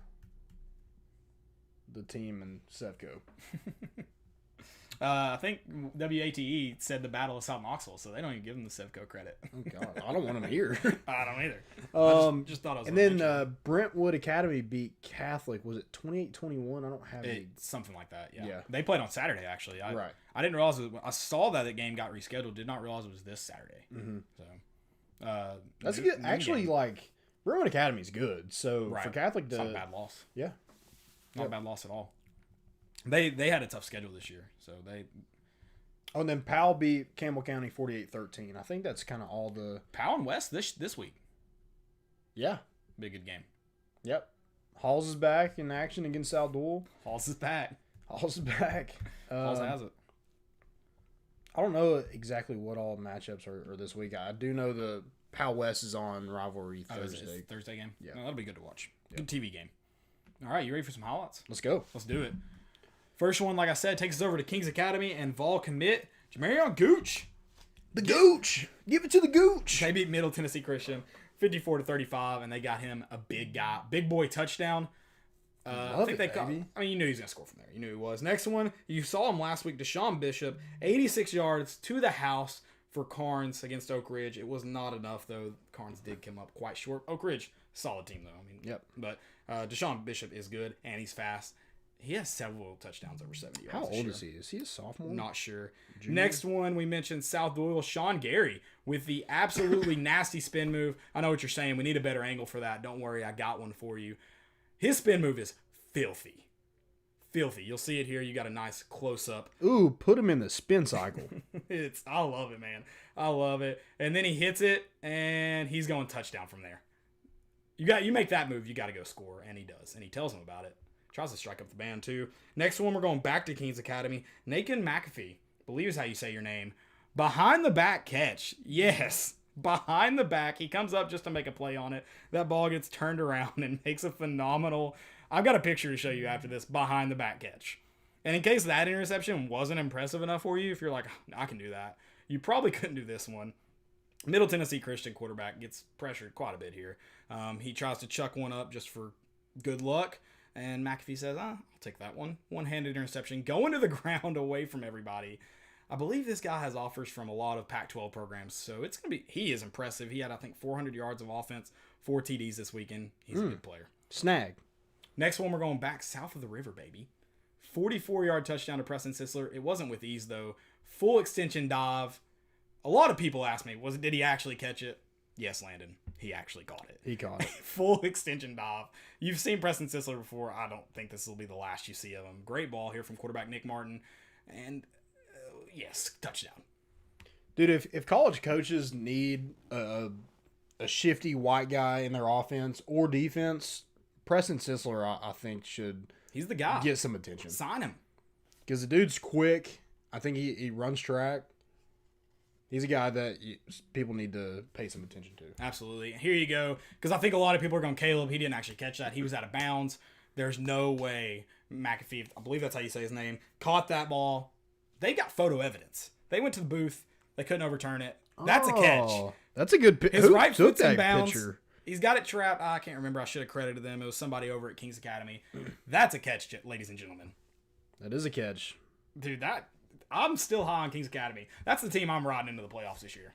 the team in Sevco. I think WATE said the Battle of South Knoxville, so they don't even give them the Sevco credit. Oh God, I don't want them here. I don't either. Just thought I was. And gonna then mention Brentwood Academy beat Catholic. Was it 28-21? I don't have it. any. Something like that. Yeah. Yeah. They played on Saturday actually. Right. I didn't realize I saw that the game got rescheduled. Did not realize it was this Saturday. Mm-hmm. So That's noon- good. noon Actually, game. like Brentwood Academy's good. So Right. for Catholic It's not a to bad loss. yeah. Not a bad loss at all. They had a tough schedule this year, so they Oh, and then Powell beat Campbell County 48-13. I think that's kind of all the. Powell and West this week. Yeah. Big good game. Yep. Halls is back in action against South Doyle. Halls is back. Halls is back. Halls has it. I don't know exactly what all matchups are this week. I do know the Powell West is on Rivalry Oh, is it Thursday. Thursday game? Yeah. No, that'll be good to watch. Good TV game. All right, you ready for some highlights? Let's go. Let's do it. First one, like I said, takes us over to Kings Academy and Vol commit Jamarion Gooch. The Gooch. Give it to the Gooch. They beat Middle Tennessee Christian 54-35, and they got him a big guy, big boy touchdown. I Love think it, they caught. baby. I mean, you knew he was gonna score from there. You knew he was. Next one, you saw him last week. Deshaun Bishop, 86 yards to the house for Karns against Oak Ridge. It was not enough though. Karns did come up quite short. Oak Ridge, solid team though. I mean, Yep. But Deshaun Bishop is good and he's fast. He has several touchdowns over 70 yards. How this old year. is he? Is he a sophomore? Not sure. Next one, we mentioned South Doyle, Sean Gary with the absolutely nasty spin move. I know what you're saying. We need a better angle for that. Don't worry, I got one for you. His spin move is filthy. Filthy. You'll see it here. You got a nice close up. Ooh, put him in the spin cycle. I love it, man. I love it. And then he hits it, and he's going touchdown from there. You make that move, you got to go score, and he does. And he tells him about it. Tries to strike up the band, too. Next one, we're going back to Kings Academy. Nakin McAfee, believe is how you say your name. Behind the back catch. Yes. Behind the back. He comes up just to make a play on it. That ball gets turned around and makes a phenomenal... I've got a picture to show you after this. Behind the back catch. And in case that interception wasn't impressive enough for you, if you're like, I can do that, you probably couldn't do this one. Middle Tennessee Christian quarterback gets pressured quite a bit here. He tries to chuck one up just for good luck. And McAfee says, I'll take that one. One-handed interception. Going to the ground away from everybody. I believe this guy has offers from a lot of Pac-12 programs. So it's going to be, he is impressive. He had, I think, 400 yards of offense, 4 TDs this weekend. He's a good player. Snag. Next one, we're going back south of the river, baby. 44-yard touchdown to Preston Sisler. It wasn't with ease, though. Full extension dive. A lot of people asked me, did he actually catch it? Yes, Landon. He actually caught it. He caught it. Full extension dive. You've seen Preston Sisler before. I don't think this will be the last you see of him. Great ball here from quarterback Nick Martin. And, yes, touchdown. Dude, if college coaches need a shifty white guy in their offense or defense, Preston Sisler, I think, should He's the guy. get some attention. Sign him. Because the dude's quick. I think he runs track. He's a guy that people need to pay some attention to. Absolutely. Here you go. Because I think a lot of people are going, Caleb, he didn't actually catch that. He was out of bounds. There's no way McAfee, I believe that's how you say his name, caught that ball. They got photo evidence. They went to the booth. They couldn't overturn it. That's a catch. That's a good picture. His right took foot's in that bounds. picture? He's got it trapped. I can't remember. I should have credited them. It was somebody over at Kings Academy. That's a catch, ladies and gentlemen. That is a catch. Dude, I'm still high on Kings Academy. That's the team I'm riding into the playoffs this year.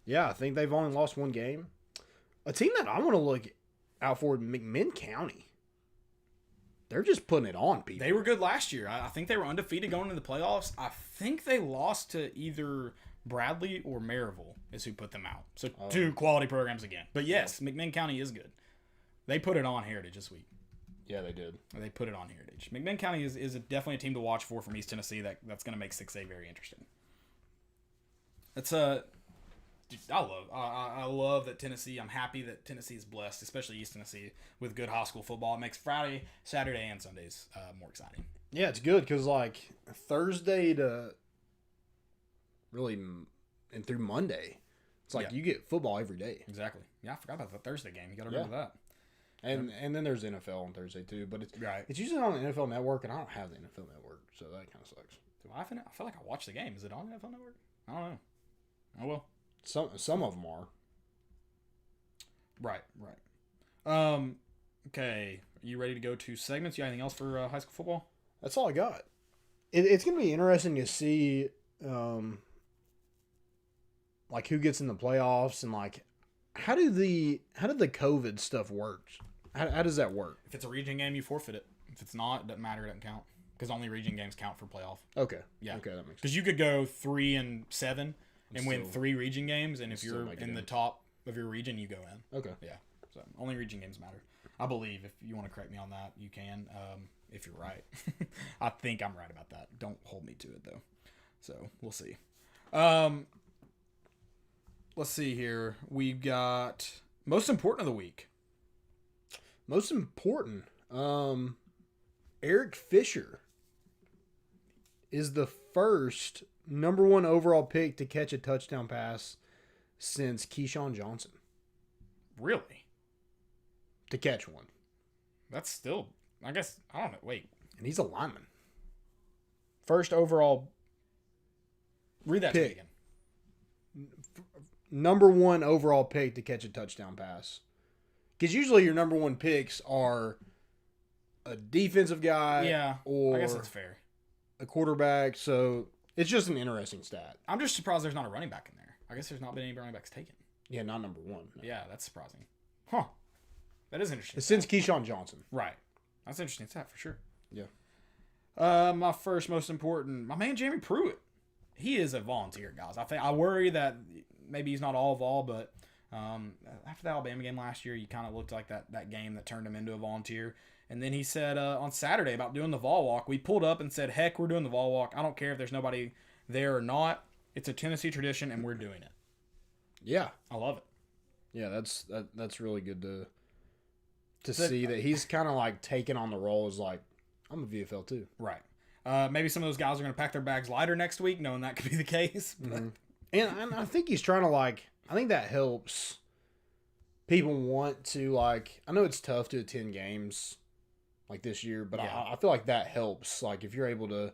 Yeah, I think they've only lost one game. A team that I want to look out for, McMinn County. They're just putting it on people. They were good last year. I think they were undefeated going into the playoffs. I think they lost to either Bradley or Maryville is who put them out. So two quality programs again. But yes, McMinn County is good. They put it on Heritage this week. Yeah, they did. They put it on Heritage. McMinn County is definitely a team to watch for from East Tennessee. That's going to make 6A very interesting. It's I love that Tennessee. I'm happy that Tennessee is blessed, especially East Tennessee, with good high school football. It makes Friday, Saturday, and Sundays more exciting. Yeah, it's good because like Thursday to really and through Monday, it's like you get football every day. Exactly. Yeah, I forgot about the Thursday game. You got to remember that. And then there's NFL on Thursday too, but Right. It's usually on the NFL Network, and I don't have the NFL Network, so that kind of sucks. Do I feel like I watched the game. Is it on NFL Network? I don't know. Oh well. Some of them are. Right. Okay. Are you ready to go to segments? You got anything else for high school football? That's all I got. It's going to be interesting to see, like who gets in the playoffs and like how did the COVID stuff work? How does that work? If it's a region game, you forfeit it. If it's not, it doesn't matter. It doesn't count because only region games count for playoff. Okay. Yeah. Okay, that makes sense. Because you could go 3-7 and win Still- 3 region games, and if still you're make it in the in. top of your region, you go in. Okay. Yeah. So only region games matter. I believe. If you want to correct me on that, you can. If you're right, I think I'm right about that. Don't hold me to it though. So we'll see. Let's see here. We've got most important of the week. Most important, Eric Fisher is the first number 1 overall pick to catch a touchdown pass since Keyshawn Johnson Really? to catch one. That's still. I guess I don't know. Wait. And he's a lineman. First overall Read that to me Pick. again. number 1 overall pick to catch a touchdown pass. Because usually your number 1 picks are a defensive guy Yeah. or I guess that's fair. a quarterback. So it's just an interesting stat. I'm just surprised there's not a running back in there. I guess there's not been any running backs taken. Yeah, not number 1. No. Yeah, that's surprising. Huh. That is interesting. It's since Keyshawn Johnson. Right. That's an interesting stat for sure. Yeah. My first most important, my man Jamie Pruitt. He is a volunteer, guys. I worry that maybe he's not all vol, but after the Alabama game last year, you kind of looked like that game that turned him into a volunteer. And then he said on Saturday about doing the vol walk, we pulled up and said, heck, we're doing the vol walk. I don't care if there's nobody there or not. It's a Tennessee tradition, and we're doing it. Yeah. I love it. Yeah, that's really good to see that he's kind of like taking on the role as like, I'm a VFL too. Right. Maybe some of those guys are going to pack their bags lighter next week, knowing that could be the case. But And I think he's trying to like, I think that helps people want to like, I know it's tough to attend games like this year, but Yeah. I feel like that helps. Like if you're able to,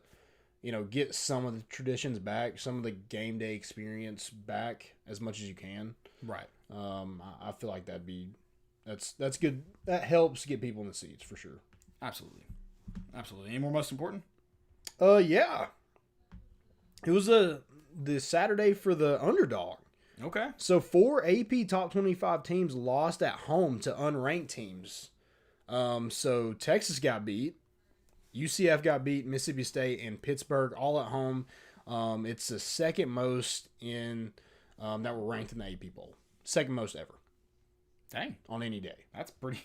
get some of the traditions back, some of the game day experience back as much as you can. right. I feel like that's good. That helps get people in the seats for sure. Absolutely. Any more most important? Yeah. It was the Saturday for the underdog. Okay. So 4 AP top 25 teams lost at home to unranked teams. So Texas got beat. UCF got beat, Mississippi State and Pittsburgh all at home. It's the second most in that were ranked in the AP poll. Second most ever Dang, on any day. that's pretty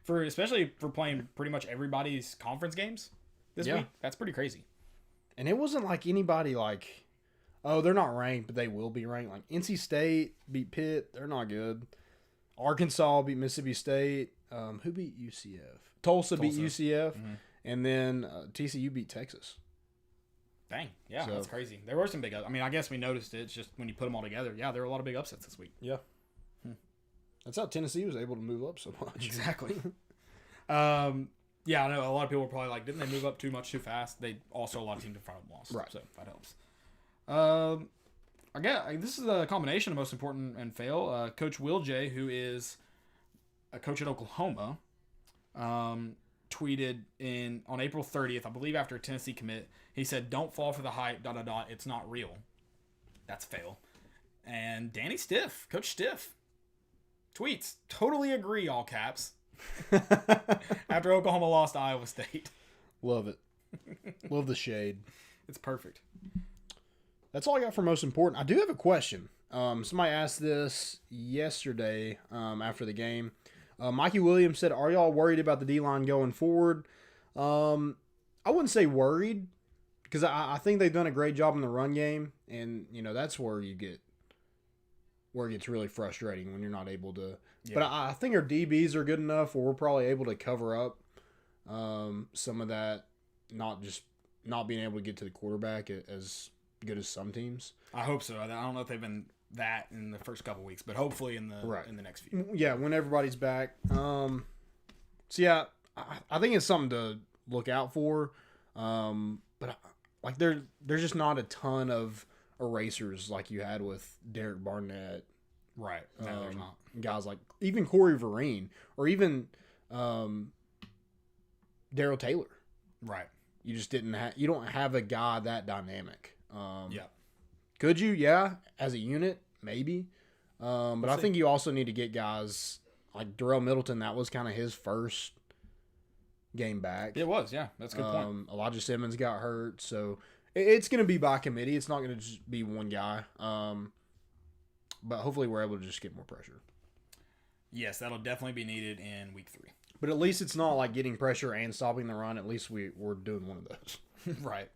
especially for playing pretty much everybody's conference games this Yeah. week. That's pretty crazy. And it wasn't like anybody like, oh, they're not ranked, but they will be ranked. Like NC State beat Pitt. They're not good. Arkansas beat Mississippi State. Who beat UCF? Tulsa beat UCF. Mm-hmm. And then TCU beat Texas. Dang, yeah, So- that's crazy. There were some big. I mean, I guess we noticed it. It's just when you put them all together, yeah, there were a lot of big upsets this week. Yeah. That's how Tennessee was able to move up so much. Exactly. Yeah, I know a lot of people were probably like, didn't they move up too much too fast? They also a lot of teams in front of them lost, Right. so that helps. I guess this is a combination of most important and fail. Coach Will J, who is a coach at Oklahoma, tweeted on April 30th, I believe after a Tennessee commit, he said, "Don't fall for the hype. ... It's not real." That's fail. And Danny Stiff, Coach Stiff, tweets, "Totally agree," all caps. After Oklahoma lost to Iowa State. Love it. Love the shade. It's perfect. That's all I got for most important. I do have a question. Somebody asked this yesterday after the game. Mikey Williams said, "Are y'all worried about the D-line going forward?" I wouldn't say worried because I think they've done a great job in the run game, and that's where it gets really frustrating when you're not able to. Yeah. But I think our DBs are good enough where we're probably able to cover up some of that, not being able to get to the quarterback as good as some teams. I hope so. I don't know if they've been that in the first couple weeks, but hopefully in the next few. Yeah, when everybody's back. So yeah, I think it's something to look out for. But like there's just not a ton of erasers like you had with Derek Barnett. Right. No, there's not. Guys like even Corey Vereen or even Daryl Taylor. Right. You just you don't have a guy that dynamic. Yeah. Could you? Yeah. As a unit, maybe. But I see. think you also need to get guys like Darrell Middleton. That was kind of his first game back. It was, yeah. That's a good point. Elijah Simmons got hurt. So it's going to be by committee. It's not going to just be one guy. But hopefully we're able to just get more pressure. Yes, that'll definitely be needed in week 3. But at least it's not like getting pressure and stopping the run. At least we're doing one of those. Right.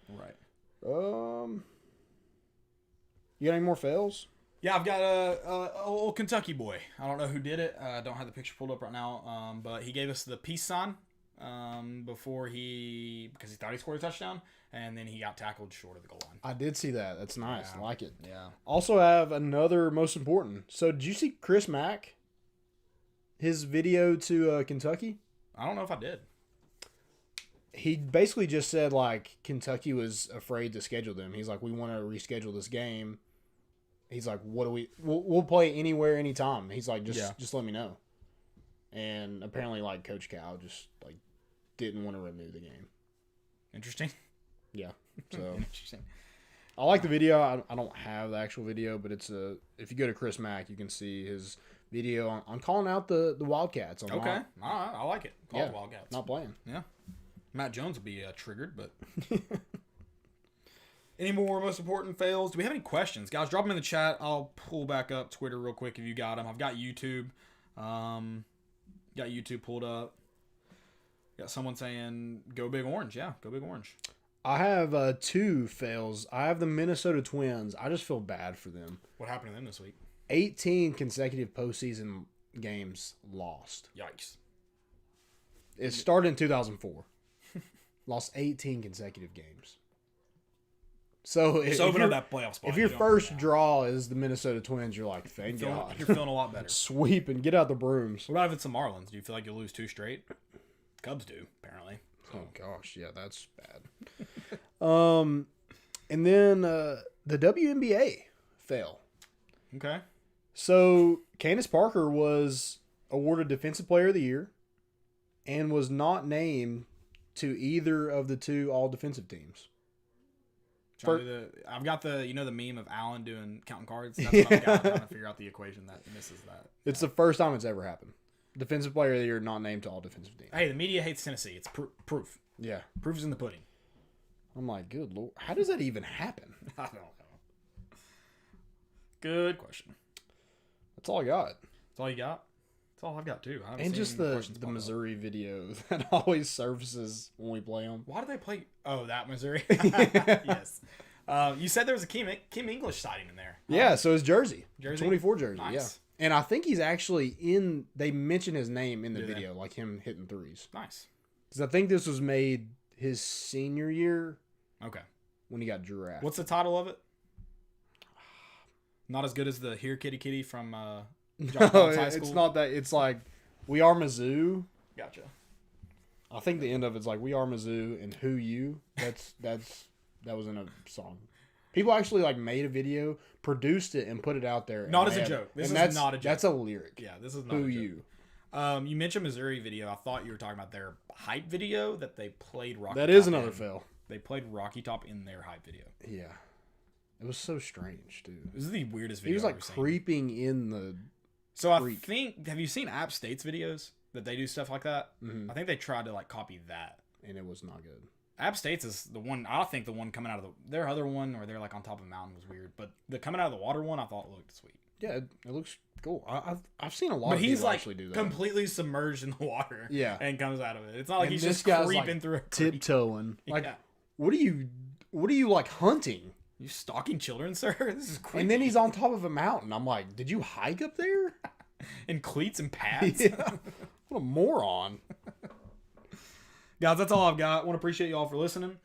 Right. You got any more fails? Yeah, I've got a old Kentucky boy. I don't know who did it. I don't have the picture pulled up right now. But he gave us the peace sign because he thought he scored a touchdown, and then he got tackled short of the goal line. I did see that. That's nice. Yeah. I like it. Yeah. Also have another most important. So did you see Chris Mack? His video to Kentucky? I don't know if I did. He basically just said like Kentucky was afraid to schedule them. He's like, we want to reschedule this game. He's like, what do we'll play anywhere, anytime. He's like, just let me know. And apparently like Coach Cal just like didn't want to renew the game. Interesting. Yeah. So Interesting. I like the video. I don't have the actual video, but if you go to Chris Mack, you can see his video on calling out the Wildcats. On Okay. All right. I like it. Call the Wildcats. Not playing. Yeah. Matt Jones will be triggered, but. Any more most important fails? Do we have any questions? Guys, drop them in the chat. I'll pull back up Twitter real quick if you got them. I've got YouTube. Got YouTube pulled up. Got someone saying, go Big Orange. Yeah, go Big Orange. I have 2 fails. I have the Minnesota Twins. I just feel bad for them. What happened to them this week? 18 consecutive postseason games lost. Yikes. It started in 2004. Lost 18 consecutive games. So if Open you're, up that playoff spot. if your first draw is the Minnesota Twins, you're like, thank God. You're feeling a lot better. Sweep and get out the brooms. What about if it's the Marlins? Do you feel like you'll lose 2 straight? Cubs do, apparently. Oh gosh, yeah, that's bad. And then the WNBA fail. Okay. So Candace Parker was awarded Defensive Player of the Year and was not named to either of the 2 all defensive teams. I've got the meme of Allen counting cards. That's what I've got trying to figure out the equation that misses that. It's the first time it's ever happened. Defensive player of the year not named to all defensive teams. Hey, the media hates Tennessee. It's proof. Yeah. Proof is in the pudding. I'm like, good Lord. How does that even happen? I don't know. Good question. That's all I got. That's all you got? That's all I've got, too. I haven't And seen just any the questions pop up. Missouri video that always surfaces when we play them. Why do they play? Oh, that Missouri. Yes. You said there was a Kim English sighting in there. Yeah, so it's Jersey. Jersey? 24 Jersey, Nice. yeah. And I think he's actually in, they mention his name in the video, like him hitting threes. Nice. Because I think this was made his senior year Okay. when he got drafted. What's the title of it? Not as good as the Here Kitty Kitty from John No, Collins High School. it's not that. It's like, we are Mizzou. Gotcha. I think the end of it's like, we are Mizzou and who you. That was in a song. People actually like made a video, produced it, and put it out there. Not and as a they joke. This and is that's, not a joke. That's a lyric. Yeah, this is not Who a joke. you? You mentioned Missouri video. I thought you were talking about their hype video that they played Rocky That Top is another in. fail. They played Rocky Top in their hype video. Yeah. It was so strange, dude. This is the weirdest video He was I've like ever seen. creeping in the. So I freak. think, have you seen App State's videos that they do stuff like that? Mhm. I think they tried to like copy that. And it was not good. App State's is the one, I think the one coming out of their other one where they're like on top of a mountain was weird, but the coming out of the water one I thought looked sweet. Yeah, it looks cool. I've seen a lot But of he's people like actually do that. completely submerged in the water. Yeah. And comes out of it. It's not like And he's this just guy's, creeping like, through a creek. tiptoeing. Like, Yeah. what are you like hunting? You stalking children, sir? This is creepy. And then he's on top of a mountain. I'm like, did you hike up there? in cleats and pads. Yeah. What a moron. Guys, that's all I've got. Want to appreciate y'all for listening.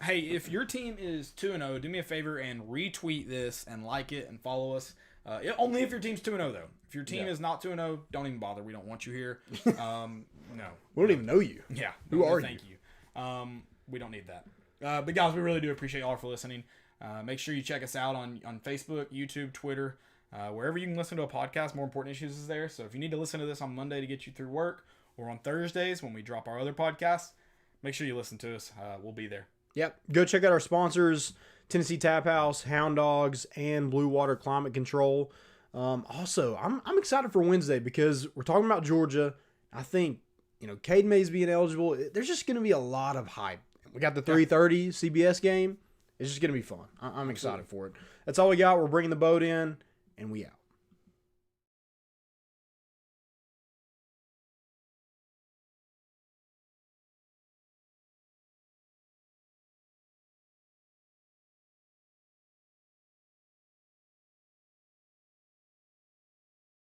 Hey, if your team is 2-0, do me a favor and retweet this and like it and follow us. Only if your team's 2-0, though. If your team Yeah. is not 2-0, don't even bother. We don't want you here. No. We don't even know you. Yeah. Who No, are thank you? We don't need that. But guys, we really do appreciate y'all for listening. Make sure you check us out on Facebook, YouTube, Twitter, wherever you can listen to a podcast. More Important Issues is there. So if you need to listen to this on Monday to get you through work, or on Thursdays when we drop our other podcasts, make sure you listen to us. We'll be there. Yep. Go check out our sponsors, Tennessee Tap House, Hound Dogs, and Blue Water Climate Control. Also, I'm excited for Wednesday because we're talking about Georgia. I think, Cade Mays being eligible, there's just going to be a lot of hype. We got the 3:30 CBS game. It's just going to be fun. I'm excited for it. That's all we got. We're bringing the boat in, and we out.